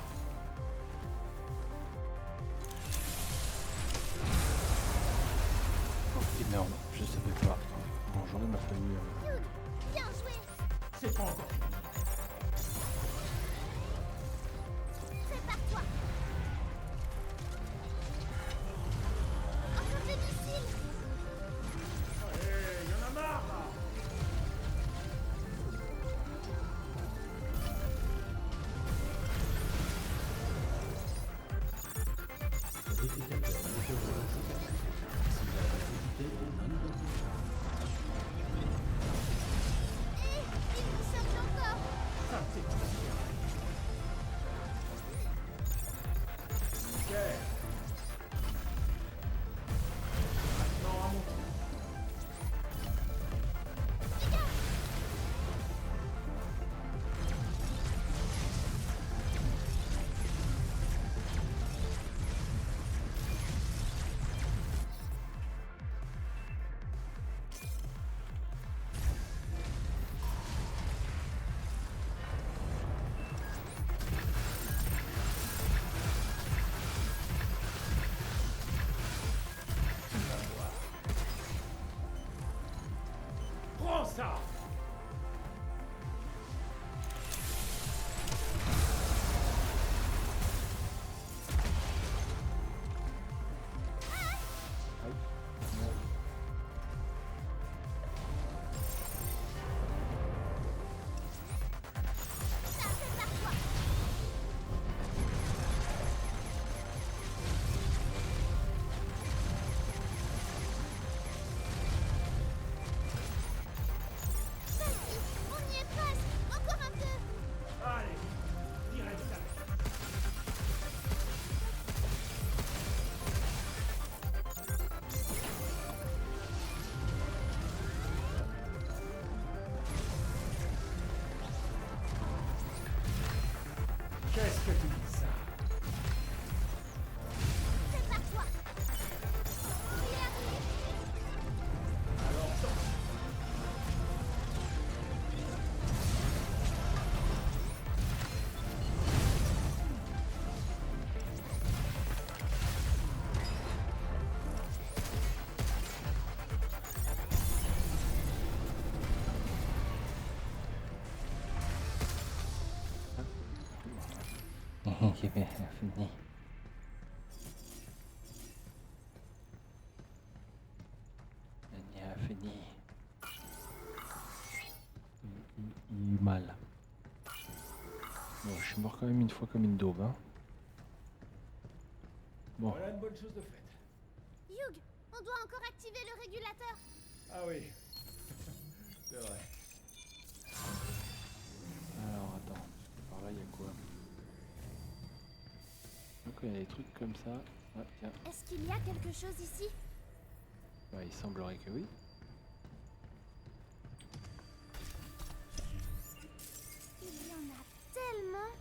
Oh, énorme, je savais pas. Bon, j'aurais m'a fallu. Youd, bien joué. C'est pas encore fini. ça? Vas-y, on y est presque. Encore un peu. Allez, direct avec. Qu'est-ce que tu dis de ça? C'est par toi. Il arrive. Alors, danse. Fini. Il a fini. Il mal. Bon, je suis mort quand même une fois comme une daube, hein. Bon, Voilà une bonne chose de faite. Hugh, on doit encore activer le régulateur. Ah oui. C'est vrai. alors attends. Par là, il y a quoi? Donc il y a des trucs comme ça. Ah, tiens. Est-ce qu'il y a quelque chose ici? Bah, il semblerait que oui. Il y en a tellement.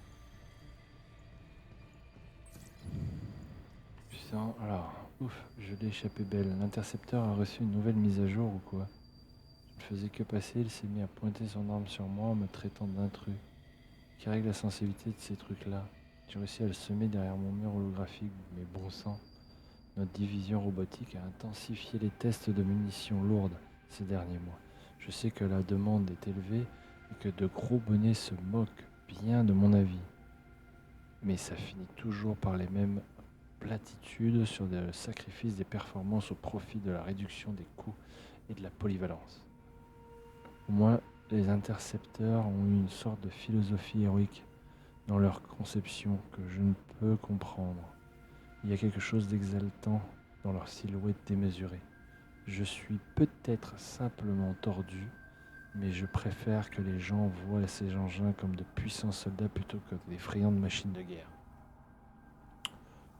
Putain, alors, ouf, je l'ai échappé belle. L'intercepteur a reçu une nouvelle mise à jour ou quoi? Je ne faisais que passer, il s'est mis à pointer son arme sur moi en me traitant d'intrus. Qui règle la sensibilité de ces trucs-là? J'ai réussi à le semer derrière mon mur holographique, mais bon sang. Notre division robotique a intensifié les tests de munitions lourdes ces derniers mois. Je sais que la demande est élevée et que de gros bonnets se moquent bien de mon avis. Mais ça finit toujours par les mêmes platitudes sur le sacrifice des performances au profit de la réduction des coûts et de la polyvalence. Au moins, les intercepteurs ont eu une sorte de philosophie héroïque dans leur conception que je ne peux comprendre. Il y a quelque chose d'exaltant dans leur silhouette démesurée. Je suis peut-être simplement tordu, mais je préfère que les gens voient ces engins comme de puissants soldats plutôt que d'effrayantes machines de guerre.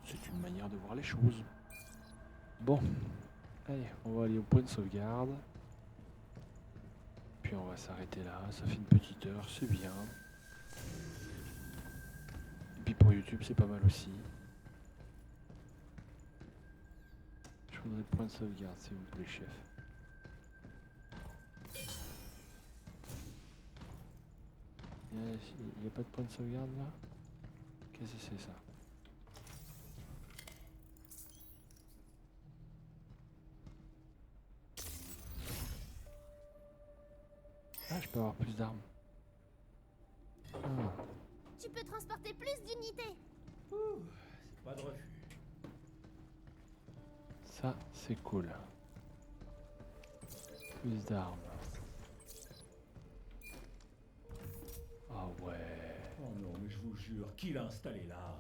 C'est une manière de voir les choses. Bon, allez, on va aller au point de sauvegarde. Puis on va s'arrêter là, ça fait une petite heure, c'est bien. Et puis pour YouTube, c'est pas mal aussi. Je voudrais le point de sauvegarde, s'il vous plaît, chef. Il n'y a pas de point de sauvegarde là? Qu'est-ce que c'est ça? Ah, je peux avoir plus d'armes. Ah. Tu peux transporter plus d'unités. C'est pas de refus. Ça, c'est cool. Plus d'armes. Ah ouais. Oh non, mais je vous jure, qui l'a installé là?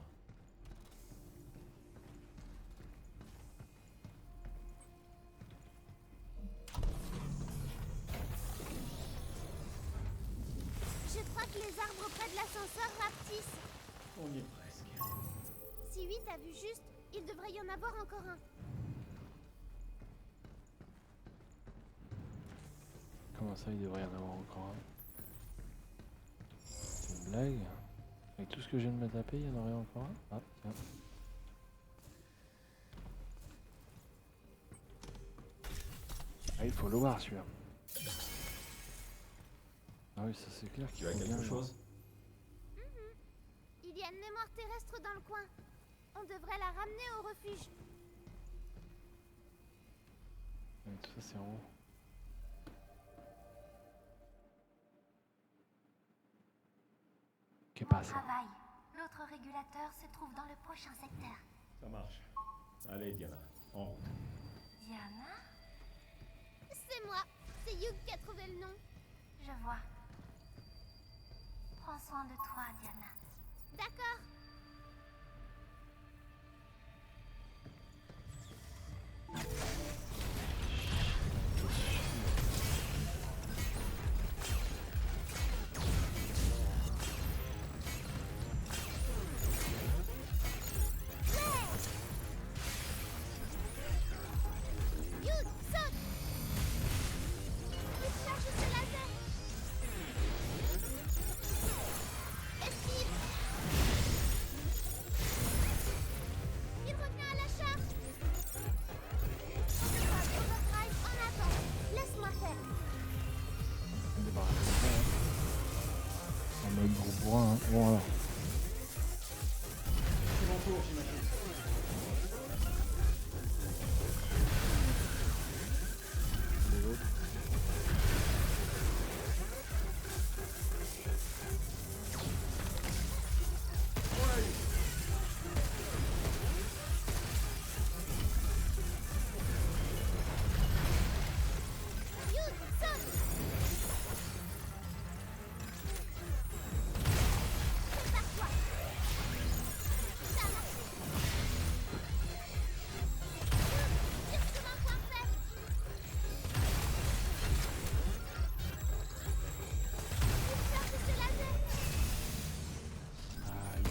Je crois que les arbres près de l'ascenseur rapetissent. On y est presque. Si 8 a vu juste, il devrait y en avoir encore un. Comment ça, il devrait y en avoir encore un? C'est une blague? Avec tout ce que je viens de me taper, il y en aurait encore un? Ah, tiens. Ah, il faut le voir celui-là. Ah oui, ça c'est clair qu'il Tu as faut bien quelque le voir. chose? Il y a une mémoire terrestre dans le coin. On devrait la ramener au refuge. Ouais, tout ça c'est en haut. Qu'est Bon passe? travail. L'autre régulateur se trouve dans le prochain secteur. Ça marche. Allez, Diana, en route. Diana? C'est moi. C'est Hugh qui a trouvé le nom. Je vois. Prends soin de toi, Diana. D'accord. Hugh, saute. Il cherche ce laser. Esquive. Il revient à la charge. Overdrive en attente. Laisse-moi faire. On débarrasse de ça, hein. En mode gros bourrin, hein. Bon alors. C'est mon tour, j'imagine. Les autres. Hugh, saute. Prépare-toi. Ça a marché. Tire sur un point faible. Il cherche ce laser. Aïe.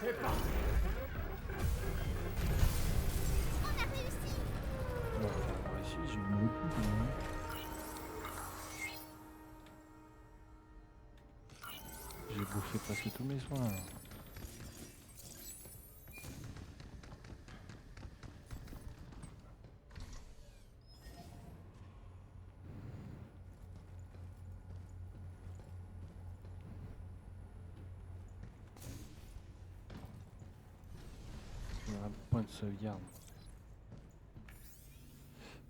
C'est parti. On a réussi. Bon, on va ici, j'ai eu une coup quand même. J'ai bouffé presque tous mes soins. Un point de sauvegarde.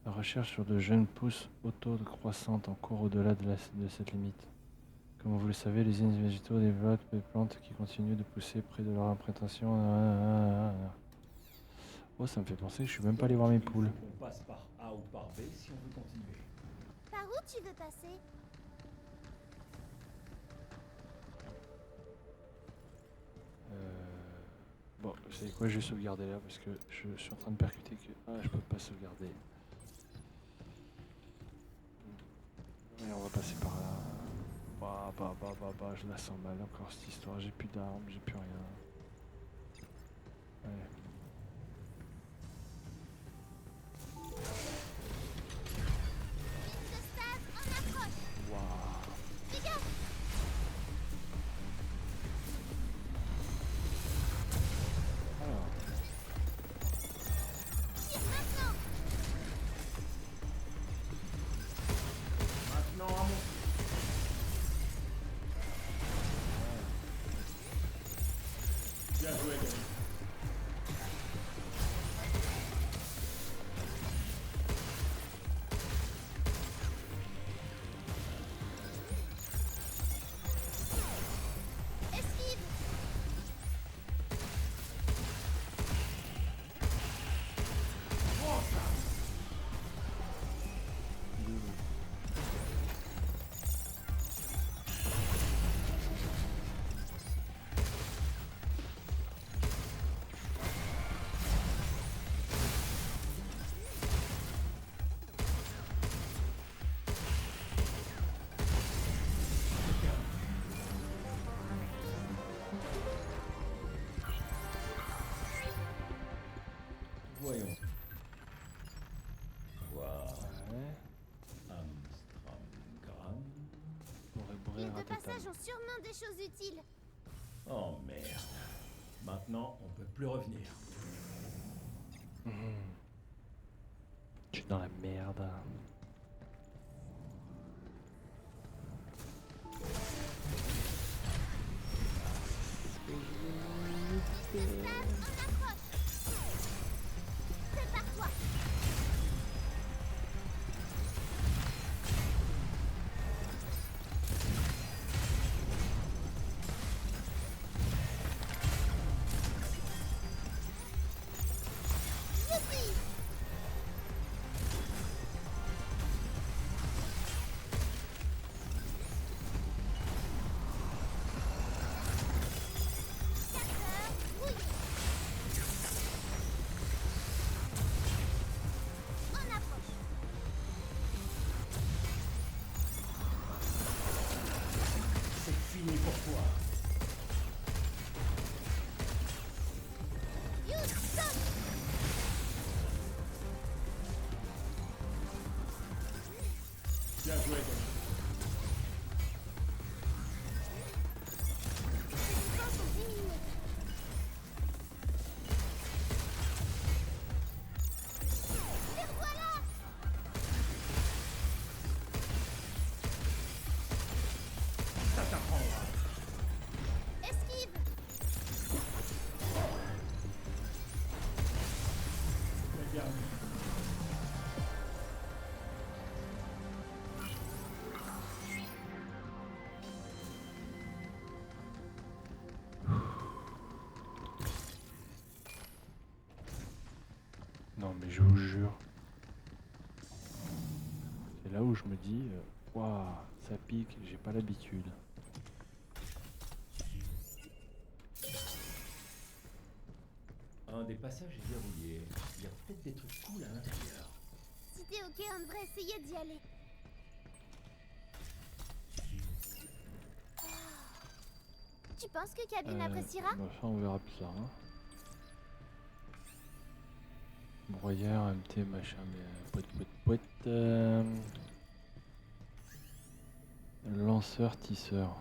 La recherche sur de jeunes pousses auto-croissantes en cours au-delà de cette limite. Comme vous le savez, les usines végétaux développent des plantes qui continuent de pousser près de leur implantation. Oh, ça me fait penser que je suis même pas allé voir mes poules. On passe par A ou par B si on veut continuer. Par où tu veux passer? Bon, vous savez quoi, je vais sauvegarder là parce que je suis en train de percuter que je peux pas sauvegarder. Et on va passer par là. Je la sens mal encore cette histoire. J'ai plus d'armes, j'ai plus rien. Ouais. Ligne de stase en approche. Waouh. Dégage. Alors, Tire maintenant. Maintenant à mon tour. Bien joué, Gary. Voyons. Voir. Ouais. Amstramgram. Pour Les ébourir à deux passages Totem. ont sûrement des choses utiles. Oh merde. Maintenant, on peut plus revenir. Je suis dans la merde. Gustav, on approche. Prépare-toi. Youpi! Capteur brouillé. On approche. C'est fini pour toi. Youth, saute! Bien joué, Denis. Les sont diminués. Les voilà! Ça t'apprendra. Esquive! C'est bien. Non mais je vous jure. C'est là où je me dis, waouh, ça pique, j'ai pas l'habitude. Un des passages est verrouillé. Il y a peut-être des trucs cool à l'intérieur. Si t'es ok, on devrait essayer d'y aller. Tu penses que Cabine appréciera? Bah, ça on verra plus tard. Hein. Broyeur, MT, machin, mais poète. Lanceur, tisseur.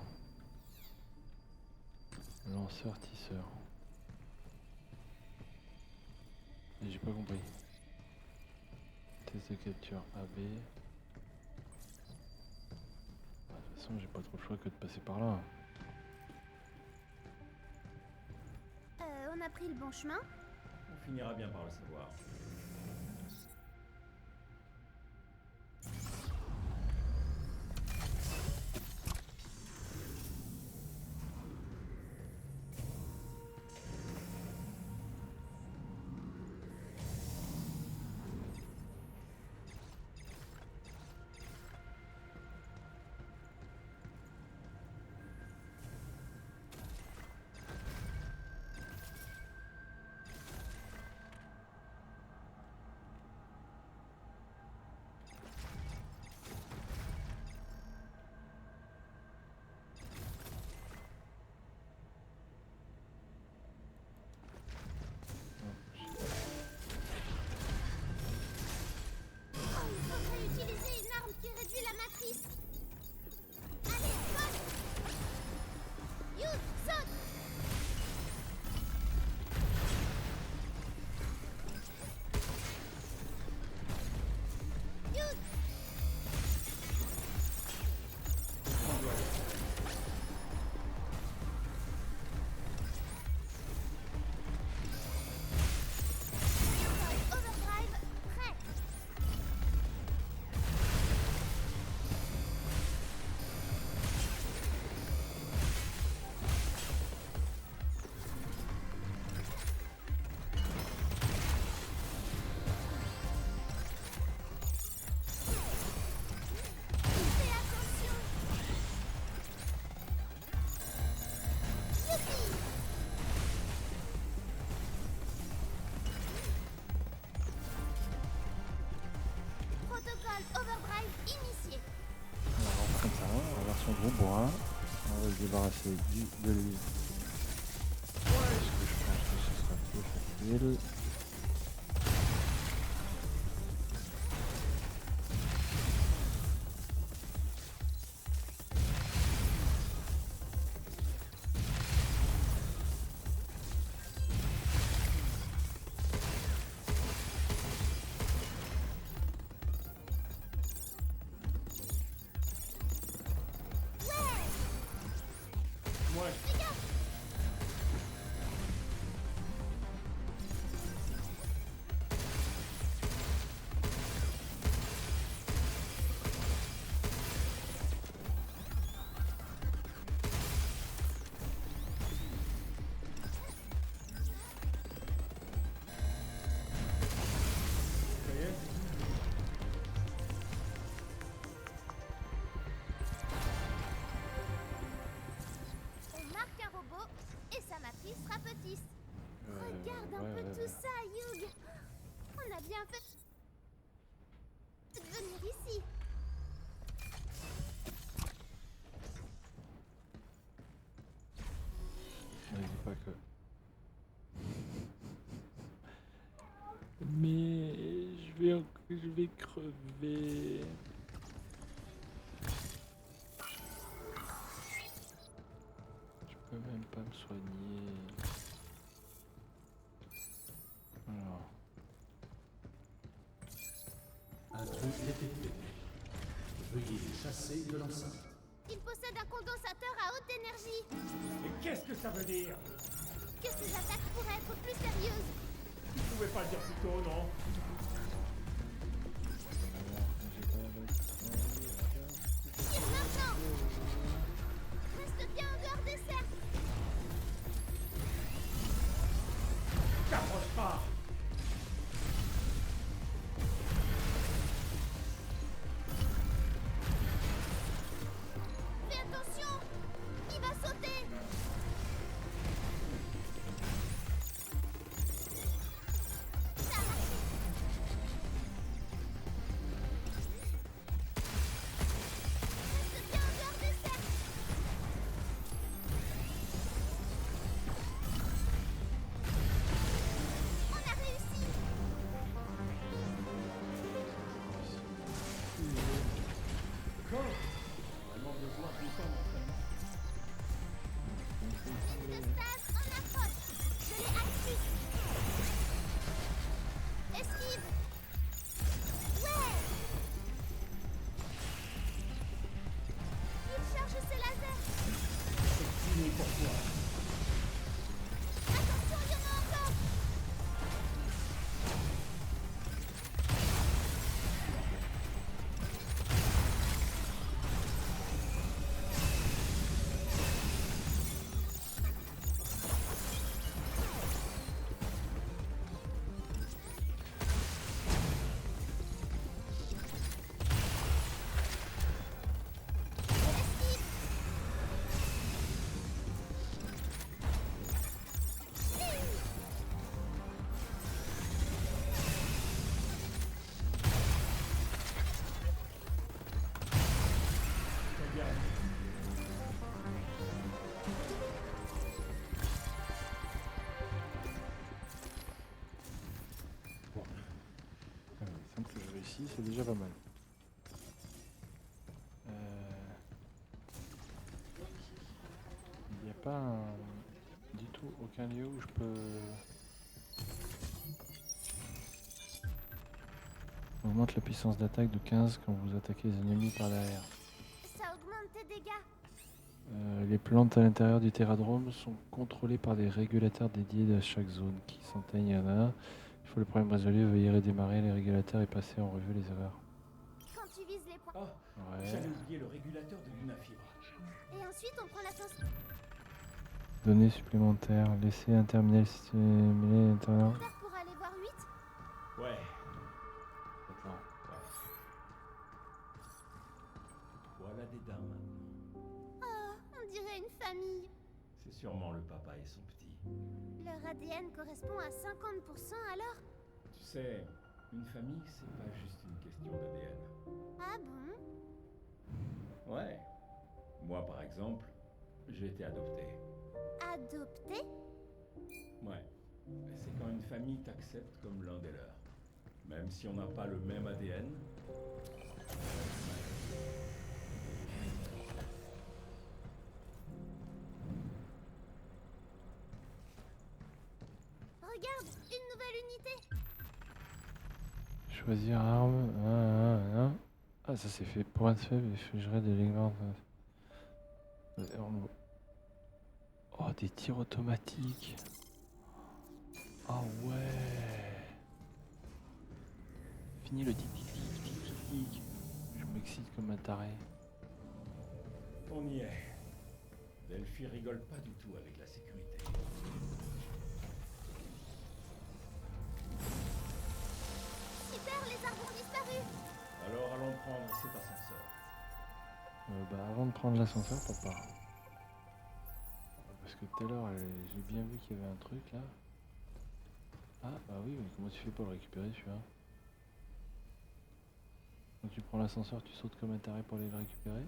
Lanceur, tisseur. Et j'ai pas compris. Test de capture AB. Bah, de toute façon, j'ai pas trop le choix que de passer par là. On a pris le bon chemin. On finira bien par le savoir. Il faudrait utiliser une arme qui réduit la matrice. Allez, saute! Youth, saute! Youth! Overdrive, prêt! Fais attention! Youpi! Protocole Overdrive initié. Alors, on fait comme ça, en version gros bois. On va se débarrasser de l'huile. Parce que je pense que ce sera plus facile. Fotis. Regarde un peu tout ça, Hugh. On a bien fait de venir ici. Ne dis pas que. Mais je vais crever. Je peux même pas me soigner. Alors. Intrus détecté. Veuillez les chasser de l'enceinte. Il possède un condensateur à haute énergie. Mais qu'est-ce que ça veut dire? Que ses attaques pourraient être plus sérieuses. Tu pouvais pas le dire plus tôt, non? Tire maintenant. Reste bien en dehors des cercles. T'approche pas! Fais attention. Il va sauter. Ça a marché. Reste bien en dehors des cercles. On a réussi. Encore? Vraiment besoin de temps d'entraînement. De stase en approche. Je l'ai actif. Esquive. Ouais. Il charge ses lasers. C'est fini pour toi. Attention, il y en a encore. Esquive. Regarde. Bon. Tant que je réussis, c'est déjà pas mal. Il n'y a pas du tout aucun lieu où je peux. Augmente la puissance d'attaque de 15 quand vous attaquez les ennemis par derrière. Ça augmente tes dégâts. Les plantes à l'intérieur du terradrome sont contrôlées par des régulateurs dédiés à chaque zone. Qui s'enteigne, il y en a un. Il faut le problème résolu, veuillez redémarrer les régulateurs et passer en revue les erreurs. Quand tu vises les points. Oh, Ouais. j'avais oublié le régulateur de l'unafibre. Et ensuite, on prend l'ascenseur Données supplémentaires. Laissez un terminal stimulé à l'intérieur. pour aller voir 8. Ouais, D'accord. ouais. Voilà des dames maintenant. Oh, on dirait une famille. C'est sûrement le papa et son petit. Leur ADN correspond à 50% alors? Tu sais, une famille, c'est pas juste une question d'ADN. Ah bon? Ouais. Moi, par exemple, j'ai été adopté. Adopté? Ouais. C'est quand une famille t'accepte comme l'un des leurs. Même si on n'a pas le même ADN. Regarde, une nouvelle unité. Choisir arme. Ah, ça c'est fait. Point faible, il fuserait des légumes. Oh, des tirs automatiques. Ah ouais. Fini le tic tic tic tic tic tic. Je m'excite comme un taré. On y est. Delphi rigole pas du tout avec la sécurité. Super, les arbres ont disparu. Alors allons prendre cet ascenseur. Avant de prendre l'ascenseur, papa. Parce que tout à l'heure, j'ai bien vu qu'il y avait un truc là. Ah, bah oui, mais comment tu fais pour le récupérer celui-là? Quand tu prends l'ascenseur, tu sautes comme un taré pour aller le récupérer?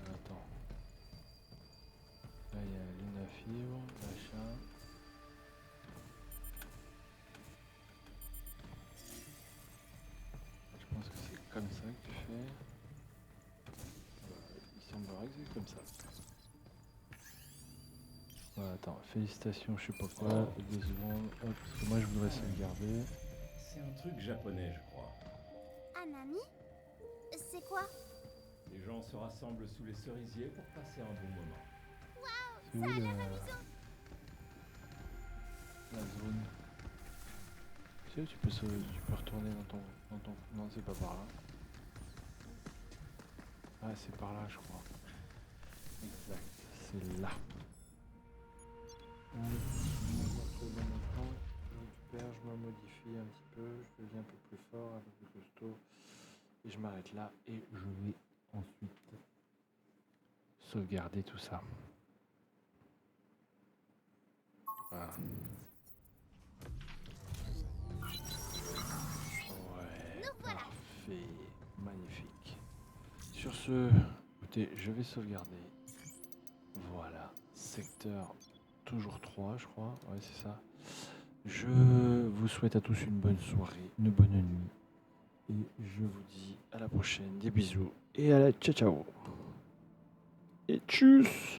Attends. Là, il y a l'unafibre, machin. Je pense que c'est comme ça que tu fais. Il semblerait que c'est comme ça. Voilà, attends, félicitations, je sais pas quoi, 2 secondes, hop, parce que moi je voudrais sauvegarder. C'est un truc japonais, je crois. Anami? C'est quoi? Les gens se rassemblent sous les cerisiers pour passer un bon moment. C'est où Ça a l'air amusant. la zone? Tu sais où tu peux retourner dans ton... Non, c'est pas par là. Ah, c'est par là, je crois. Exact, c'est là. Je récupère, je me modifie un petit peu, je deviens un peu plus fort, un peu plus costaud. Et je m'arrête là et je vais ensuite sauvegarder tout ça. Voilà. Ouais, Nous voilà. parfait, magnifique. Sur ce, écoutez, je vais sauvegarder. Voilà, secteur toujours 3, je crois. Ouais, c'est ça. Je vous souhaite à tous une bonne soirée, une bonne nuit. Et je vous dis à la prochaine. Des bisous et à la ciao ciao. Et tchuss!